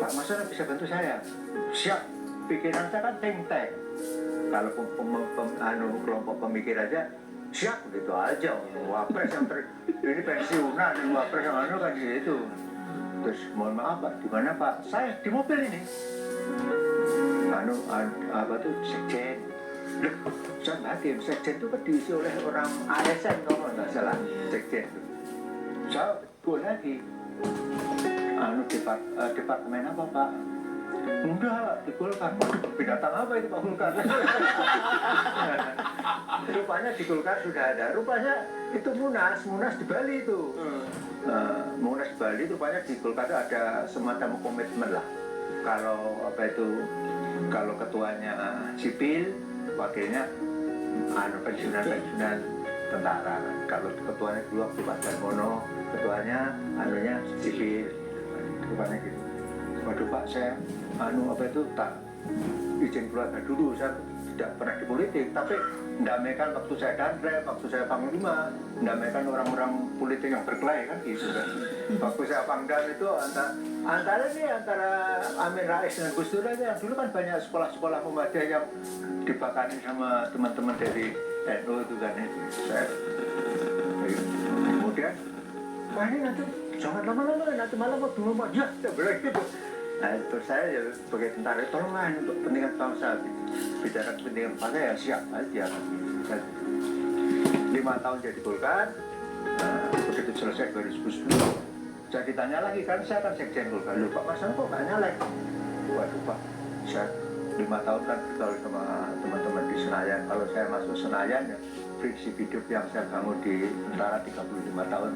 Pak Mason bisa bantu saya? Siap, pikiran saya kan think tank. Kalau kelompok pemikir aja siap gitu aja. Wapres yang ini pensiunan, Wapres yang kan gitu. Terus mohon maaf Pak, di mana Pak? Saya di mobil ini. Sekjen. Loh, saya hakim, sekjen itu kan diisi oleh orang ASN kalau nggak salah, sekjen itu. Saya boleh lagi. Departemen apa Pak? Enggak, di Golkar. Waduh, binatang apa itu Pak Golkar? Rupanya di Golkar sudah ada. Rupanya itu Munas di Bali itu. Munas di Bali, rupanya di Golkar itu ada semacam komitmen lah. Kalau ketuanya sipil, wakilnya pensiunan tentara. Kalau ketuanya dulu waktu Pak Darmono, ketuanya sipil, rupanya gitu. Waduh Pak, saya tak izin keluarga dulu, saya tidak pernah di politik, tapi mendamaikan waktu saya Danrem, waktu saya Panglima, mendamaikan orang-orang politik yang berkelahi kan gitu kan. Waktu saya Pangdam itu antara Amin Rais dan Gus Dur aja. Dulu kan banyak sekolah-sekolah Muhammadiyah yang dibakarin sama teman-teman dari NU itu kan itu. Kemudian, wah ini nanti jangan lama-lama, nanti malam mau dulu aja, saya bilang gitu. Nah itu saya ya sebagai tentara, tolonglah untuk kepentingan bangsa gitu. Bicara kepentingan bangsa ya siap aja. 5 tahun jadi Golkar, begitu selesai 2010, saya ditanya lagi kan, saya kan sekjen Golkar. Loh Pak Mas kok nggak nyalek? Waduh Pak, saya 5 tahun kan bergaul sama teman-teman di Senayan. Kalau saya masuk Senayan ya prinsip hidup yang saya bangun di tentara 35 tahun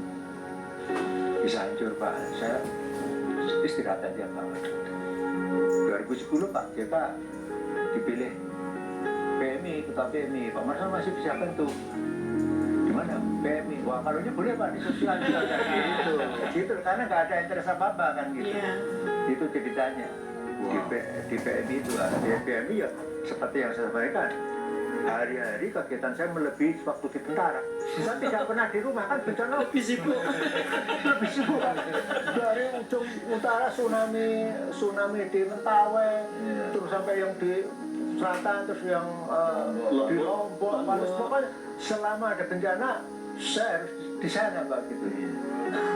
bisa hancur Pak. Saya istirahat aja Pak. 2010 Pak JK dipilih PMI, ketua PMI. Pak Marsan masih bisa bantu. Gimana? PMI. Wah kalau ini boleh Pak di sosial juga kan gitu. Karena nggak ada interest apa-apa kan gitu. Itu ceritanya. Di PMI itu di PMI ya seperti yang saya sampaikan. Hari-hari kegiatan saya melebihi waktu di tentara. Saya tidak pernah di rumah kan bencana lebih sibuk kan. Dari ujung utara tsunami di Mentawai, terus sampai yang di selatan, terus yang di Lombok, pokoknya selama ada bencana saya harus di sana Pak gitu.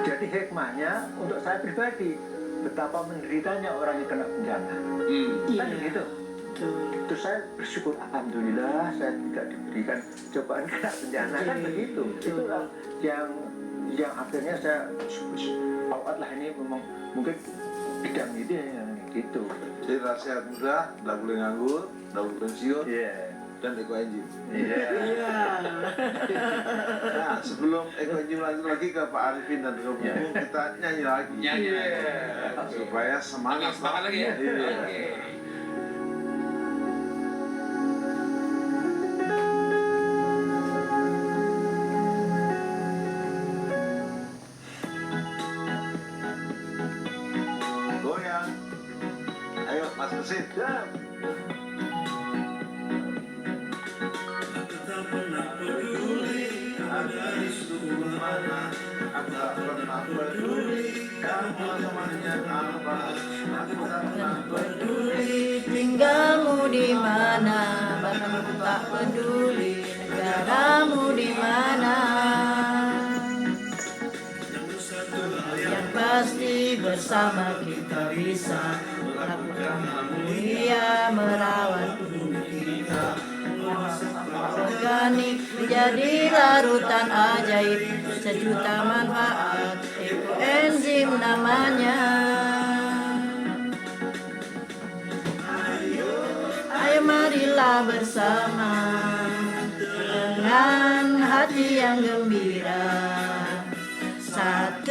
Jadi hikmahnya untuk saya pribadi betapa menderitanya orang yang kena bencana. Kan gitu. Terus saya bersyukur, alhamdulillah saya tidak diberikan cobaan kena bencana kan begitu. Itulah yang akhirnya saya lah ini memang mungkin bidang ini gitu.
Jadi nasihat muda, tidak boleh nganggur, tidak boleh pensiun, dan ekoenzim. Nah sebelum ekoenzim lanjut lagi ke Pak Arifin dan ke Buku, kita nyanyi lagi. Supaya semangat
lagi ya.
Goyang. Ayo Mas Mesin.
Tinggalmu di mana, batamu tak peduli, negaramu di mana. Yang pasti bersama kita bisa melakukan mulia merawat bumi kita. Organik menjadi larutan ajaib, sejuta manfaat, ekoenzim namanya. Ayo marilah kita bersama dengan hati yang gembira. 1,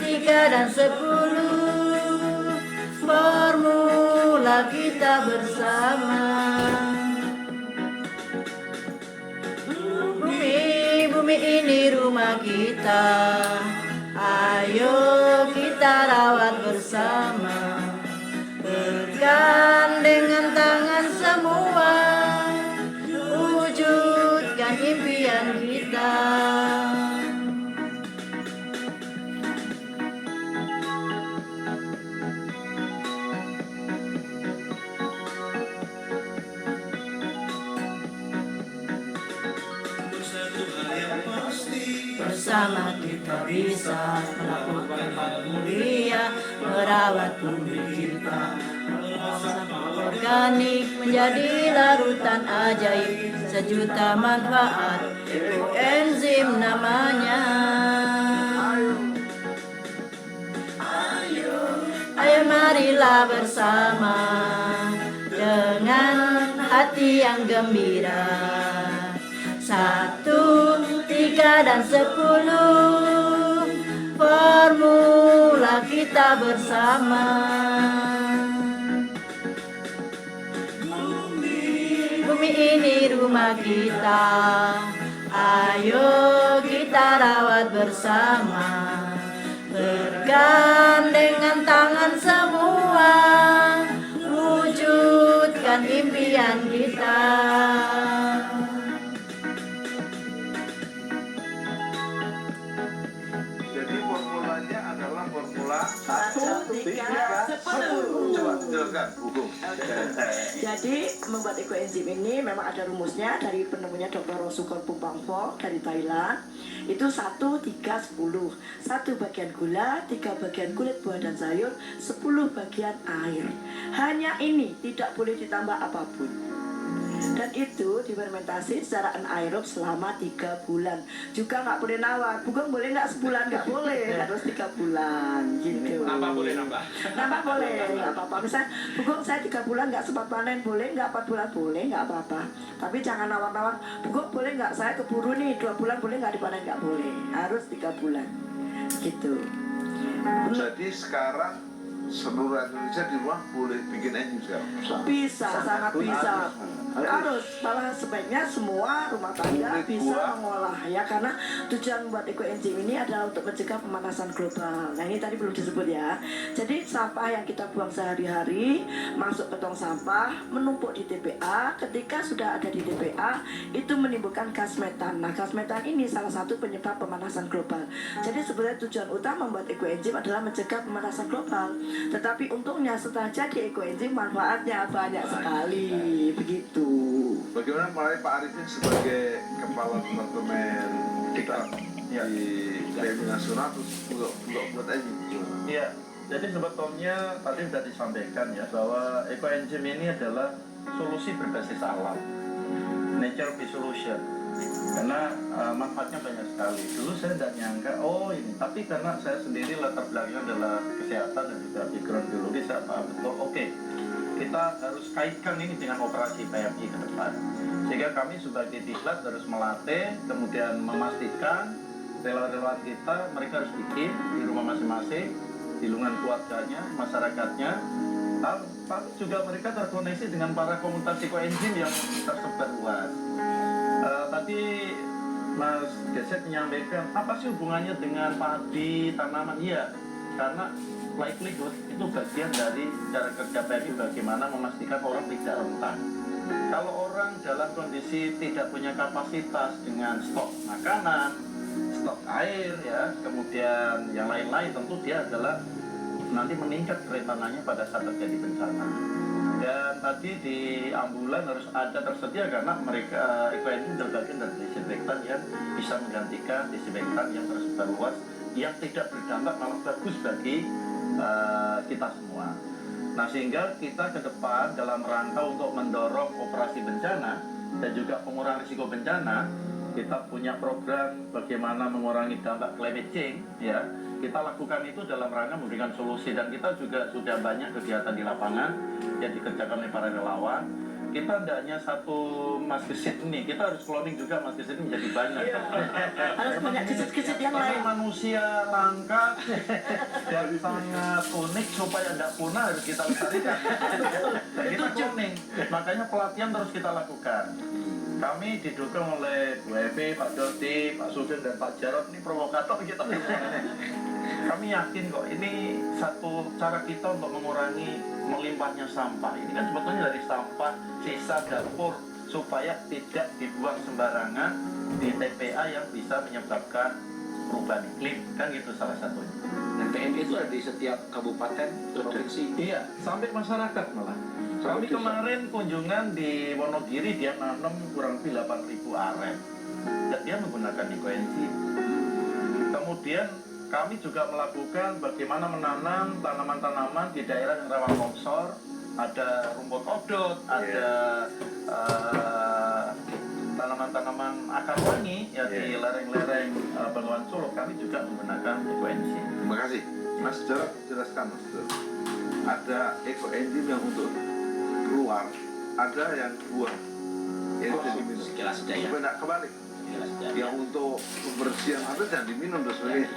3, dan 10, formula kita bersama. Bumi ini rumah kita, ayo kita rawat bersama. Bergandengan tangan semua, wujudkan impian kita. Bersama kita bisa melakukan hal mulia, merawat bumi kita. Sampah organik menjadi larutan ajaib, sejuta manfaat, ekoenzim namanya. Ayo marilah bersama dengan hati yang gembira. 1, 3, dan 10, formula kita bersama. Bumi ini rumah kita, ayo kita rawat bersama. Bergandengan tangan semua, wujudkan impian kita.
Jadi formulanya adalah formula
1, 3, 10.
Coba jelaskan, hukum.
Jadi membuat ekoenzim ini memang ada rumusnya dari penemunya Dr. Rosukor Pumpangpo dari Thailand. Itu 1, 3, 10. 1 bagian gula, 3 bagian kulit buah dan sayur, 10 bagian air. Hanya ini, tidak boleh ditambah apapun. Dan itu difermentasi secara anaerob selama 3 bulan. Juga nggak boleh nawar. Bukan boleh nggak sebulan, nggak boleh. Harus 3 bulan gitu.
Nambah boleh nambah.
Nambah boleh, nggak apa-apa. Misalnya, Bugong saya 3 bulan nggak sempat panen, boleh nggak 4 bulan boleh, nggak apa-apa. Tapi jangan nawar-nawar. Bugong boleh nggak saya keburu nih 2 bulan boleh nggak dipanen, nggak boleh. Harus 3 bulan, gitu.
Jadi sekarang seluruh Indonesia di rumah boleh bikin enzim sekarang?
Bisa, sangat bisa. Harus, malah sebaiknya semua rumah tangga bisa mengolah ya, karena tujuan membuat ekoenzim ini adalah untuk mencegah pemanasan global. Nah ini tadi belum disebut ya. Jadi sampah yang kita buang sehari-hari masuk ke tong sampah, menumpuk di TPA. Ketika sudah ada di TPA, itu menimbulkan gas metan. Nah gas metan ini salah satu penyebab pemanasan global. Jadi sebenarnya tujuan utama membuat ekoenzim adalah mencegah pemanasan global. Tetapi untungnya setelah jadi ekoenzim manfaatnya banyak sekali, begitu.
Bagaimana mulai Pak Arifin sebagai kepala departemen kita di BMI Nasional terus buat enzim?
Iya, jadi sebetulnya tadi sudah disampaikan ya bahwa ekoenzim ini adalah solusi berbasis alam, nature based solution. Karena manfaatnya banyak sekali. Dulu saya tidak nyangka, oh ini. Tapi karena saya sendiri latar belakangnya adalah kesehatan dan juga background biologi, saya paham betul. Oke, kita harus kaitkan ini dengan operasi PMI ke depan. Sehingga kami sebagai diklat harus melatih, kemudian memastikan relawan-relawan kita, mereka harus bikin di rumah masing-masing, di lingkungan keluarganya, masyarakatnya, tapi juga mereka terkoneksi dengan para komunitas ekoenzim yang tersebar luas. Tadi Mas Geset menyampaikan, apa sih hubungannya dengan padi, tanaman? Iya, karena livelihood itu bagian dari cara kerja PMI bagaimana memastikan orang tidak rentan. Kalau orang dalam kondisi tidak punya kapasitas dengan stok makanan, stok air, ya, kemudian yang lain-lain, tentu dia adalah nanti meningkat kerentanannya pada saat terjadi bencana. Dan tadi di ambulan harus ada tersedia karena mereka ekoenzim bagian dari disinfektan yang bisa menggantikan disinfektan yang tersebar luas yang tidak berdampak, malah bagus bagi kita semua. Nah sehingga kita ke depan dalam rangka untuk mendorong operasi bencana dan juga pengurangan risiko bencana, kita punya program bagaimana mengurangi dampak climate change, ya. Kita lakukan itu dalam rangka memberikan solusi, dan kita juga sudah banyak kegiatan di lapangan yang dikerjakan oleh para relawan. kita tidak hanya satu Mas Gesit ini, kita harus cloning juga Mas Gesit ini menjadi banyak.
Harus banyak gesit-gesit yang
Karena
lain.
manusia langka dan sangat unik supaya tidak punah harus kita lestarikan. Kita cloning, makanya pelatihan terus kita lakukan. Kami didukung oleh Bu Evi, Pak Dodi, Pak Sugeng, dan Pak Jarod. Ini provokator kita. Kami yakin kok ini satu cara kita untuk mengurangi melimpahnya sampah. Ini kan sebetulnya dari sampah sisa dapur supaya tidak dibuang sembarangan di TPA yang bisa menyebabkan perubahan iklim. Kan gitu salah satunya.
Dan PMI itu ada di setiap kabupaten provinsi.
Iya, sampai masyarakat malah. Kami kemarin kunjungan di Wonogiri, dia nanam kurang lebih 8.000 aren. Dan dia menggunakan ekoenzim. Kemudian kami juga melakukan bagaimana menanam tanaman-tanaman di daerah yang rawan longsor. Ada rumput odot, ada tanaman-tanaman akar wangi ya di lereng-lereng Bengawan Solo. Kami juga menggunakan ekoenzim.
Terima kasih. Mas Jarod, jelaskan Mas Jarod. Ada ekoenzim yang untuk keluar, ada yang buah. Itu diminum.
Sekilas saja ya.
Supaya tidak kebalik.
Sekilas saja.
Yang untuk pembersihan ada jangan diminum dan sebagainya.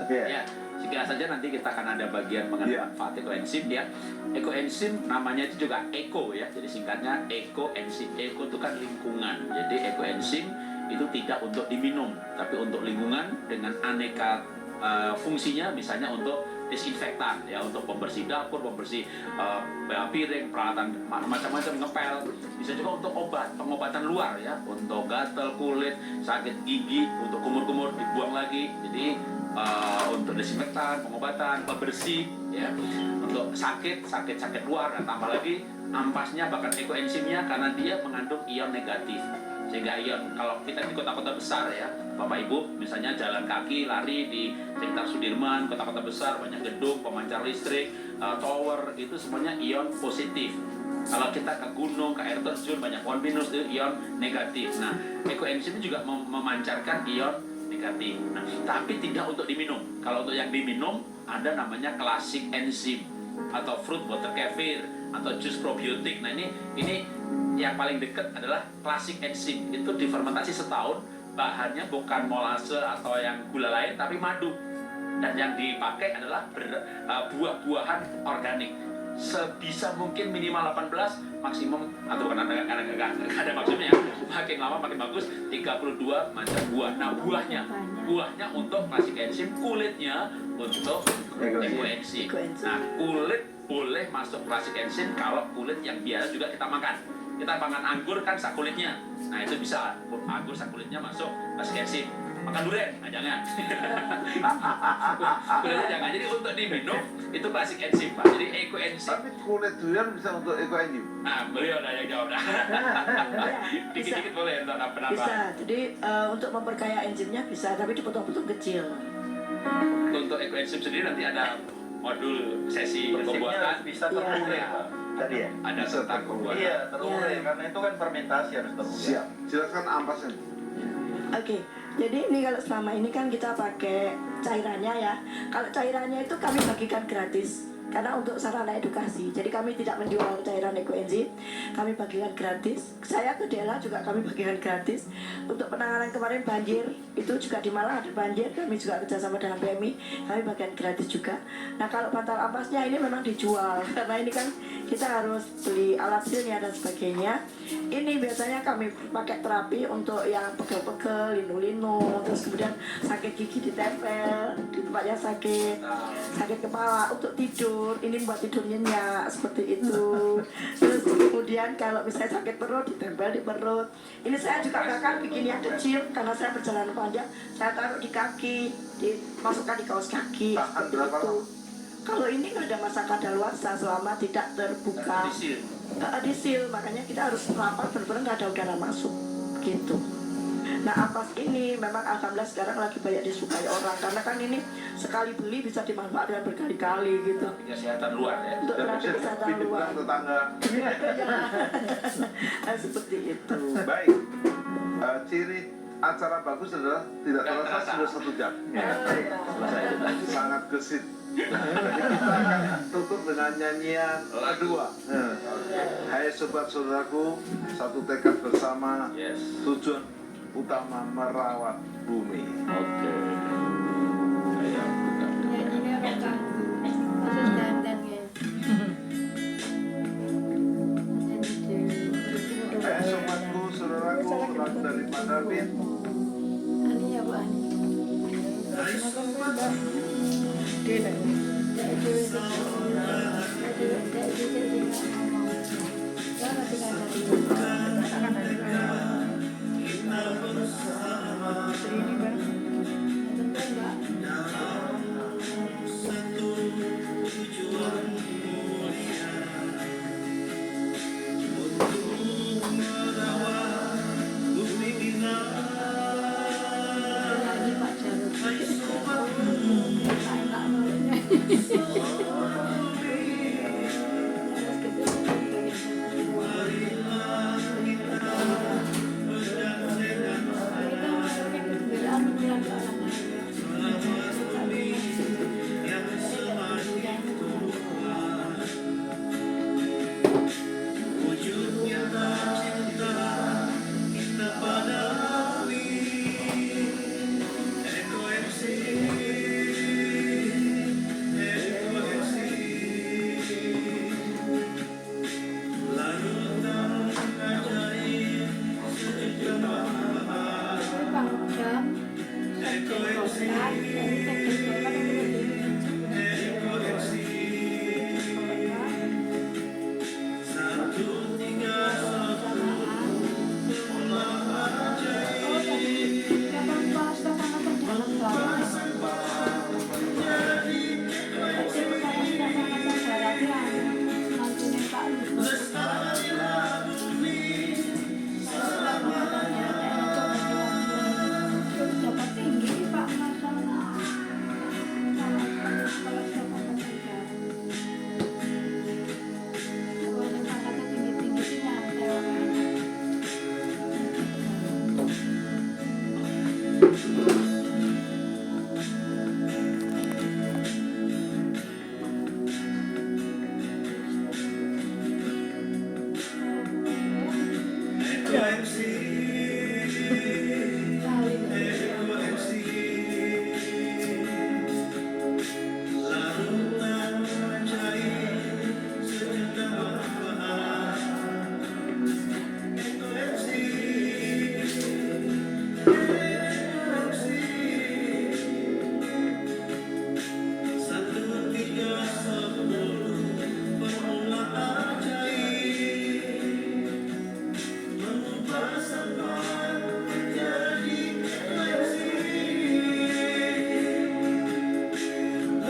Ya, sekilas saja nanti kita akan ada bagian mengenai manfaat ekoenzim ya. Ekoenzim namanya itu juga eko ya. Jadi singkatnya ekoenzim. Eko itu kan lingkungan. Jadi ekoenzim itu tidak untuk diminum, tapi untuk lingkungan dengan aneka fungsinya, misalnya untuk disinfektan ya, untuk pembersih dapur, pembersih piring, peralatan macam-macam, ngepel, bisa juga untuk obat, pengobatan luar ya, untuk gatal kulit, sakit gigi, untuk kumur-kumur dibuang lagi. Jadi untuk desinfektan, pengobatan, pembersih ya, untuk sakit luar, dan tambah lagi ampasnya bahkan ekoenzimnya karena dia mengandung ion negatif. Sehingga ion, kalau kita di kota-kota besar ya, Bapak Ibu, misalnya jalan kaki, lari di sekitar Sudirman, kota-kota besar, banyak gedung, pemancar listrik, tower, itu semuanya ion positif. Kalau kita ke gunung, ke air terjun, banyak pohon pinus, itu ion negatif. Nah, ekoenzim juga memancarkan ion negatif. Nah, tapi tidak untuk diminum. Kalau untuk yang diminum, ada namanya classic enzim, atau fruit water kefir, atau jus probiotik. Nah, ini yang paling dekat adalah classic enzim. Itu difermentasi setahun, bahannya bukan molase atau yang gula lain, tapi madu. Dan yang dipakai adalah buah-buahan organik. Sebisa mungkin minimal 18, maksimum, atau karena nggak ada maksudnya, makin lama makin bagus, 32 macam buah. Nah, buahnya untuk classic enzim, kulitnya untuk ekoenzim. Nah, kulit boleh masuk classic enzim kalau kulit yang biasa juga kita makan. Kita makan anggur kan sak kulitnya. Nah, itu bisa anggur sak kulitnya masuk classic enzim. Makan durian, nah jangan. Kulitnya jangan. Jadi untuk diminum itu classic enzim, Pak. Jadi ekoenzim.
Tapi kulit durian bisa untuk ekoenzim.
Nah, beliau ada yang jawab dah. Dikit-dikit boleh untuk penambah.
Bisa. Jadi untuk memperkaya enzimnya bisa, tapi dipotong-potong kecil.
Untuk ekoenzim sendiri nanti ada modul sesi pembuatan.
Bisa terurai, Pak. Tadi ya?
Ada tentang pembuatan.
Iya, terurai. Karena itu kan fermentasi harus terurai.
Siap. Jelaskan ampasnya.
Oke, jadi ini kalau selama ini kan kita pakai cairannya ya. Kalau cairannya itu kami bagikan gratis karena untuk sarana edukasi. Jadi kami tidak menjual cairan ekoenzim, kami bagikan gratis. Saya ke daerah juga kami bagikan gratis. Untuk penanganan kemarin banjir, itu juga di Malang ada banjir, kami juga kerjasama dengan PMI, kami bagikan gratis juga. Nah, kalau bantal ampasnya ini memang dijual karena ini kan kita harus beli alat silnya dan sebagainya. Ini biasanya kami pakai terapi untuk yang pegel-pegel, linu-linu, terus kemudian sakit gigi ditempel di tempatnya sakit kepala, untuk tidur, ini buat tidur nyenyak seperti itu. Terus kemudian kalau misalnya sakit perut ditempel di perut. Ini saya juga bahkan bikin yang kecil karena saya perjalanan panjang, saya taruh di kaki, dimasukkan di kaos kaki seperti itu. Kalau ini nggak ada masa kadaluarsa selama tidak terbuka disil, makanya kita harus rapat benar-benar nggak ada udara masuk gitu. Nah, ampas ini memang alhamdulillah sekarang lagi banyak disukai orang karena kan ini sekali beli bisa dimanfaatkan berkali-kali gitu.
Kesehatan luar ya.
Untuk terapi kesehatan luar.
Tetangga.
Seperti itu.
Baik. Ciri acara bagus adalah tidak terasa sudah 1 jam. Sangat gesit. Kita akan tutup dengan nyanyian kedua. Hai sobat saudaraku, satu tekad bersama,
Yes.
tujuan utama merawat bumi.
Oke. Saya buka.
Nyanyinya rokan. Terus dandan ya.
Hai sobatku, saudaraku, lagu dari Pak Darwin.
Ani ya Bu Ani.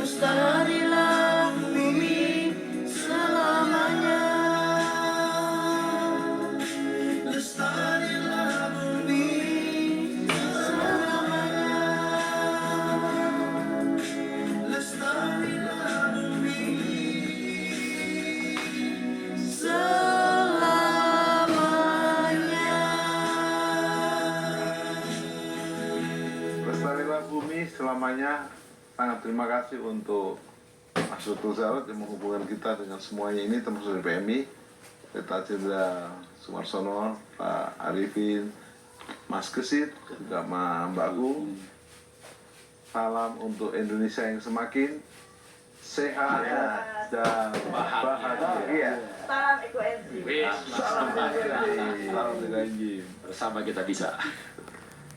Lestarilah bumi selamanya. Lestarilah bumi selamanya. Lestarilah bumi selamanya.
Lestarilah bumi selamanya. Sangat terima kasih untuk Mas Dr. Jarod yang menghubungkan kita dengan semuanya ini, termasuk dari PMI, Deta Jenderal Sumarsono, Pak Arifin, Mas Gesit, juga Mbak Agung. Salam untuk Indonesia yang semakin sehat dan bahagia.
Salam Eko Enzim.
Wis, Mas.
Salam Eko Enzim.
Bersama kita bisa.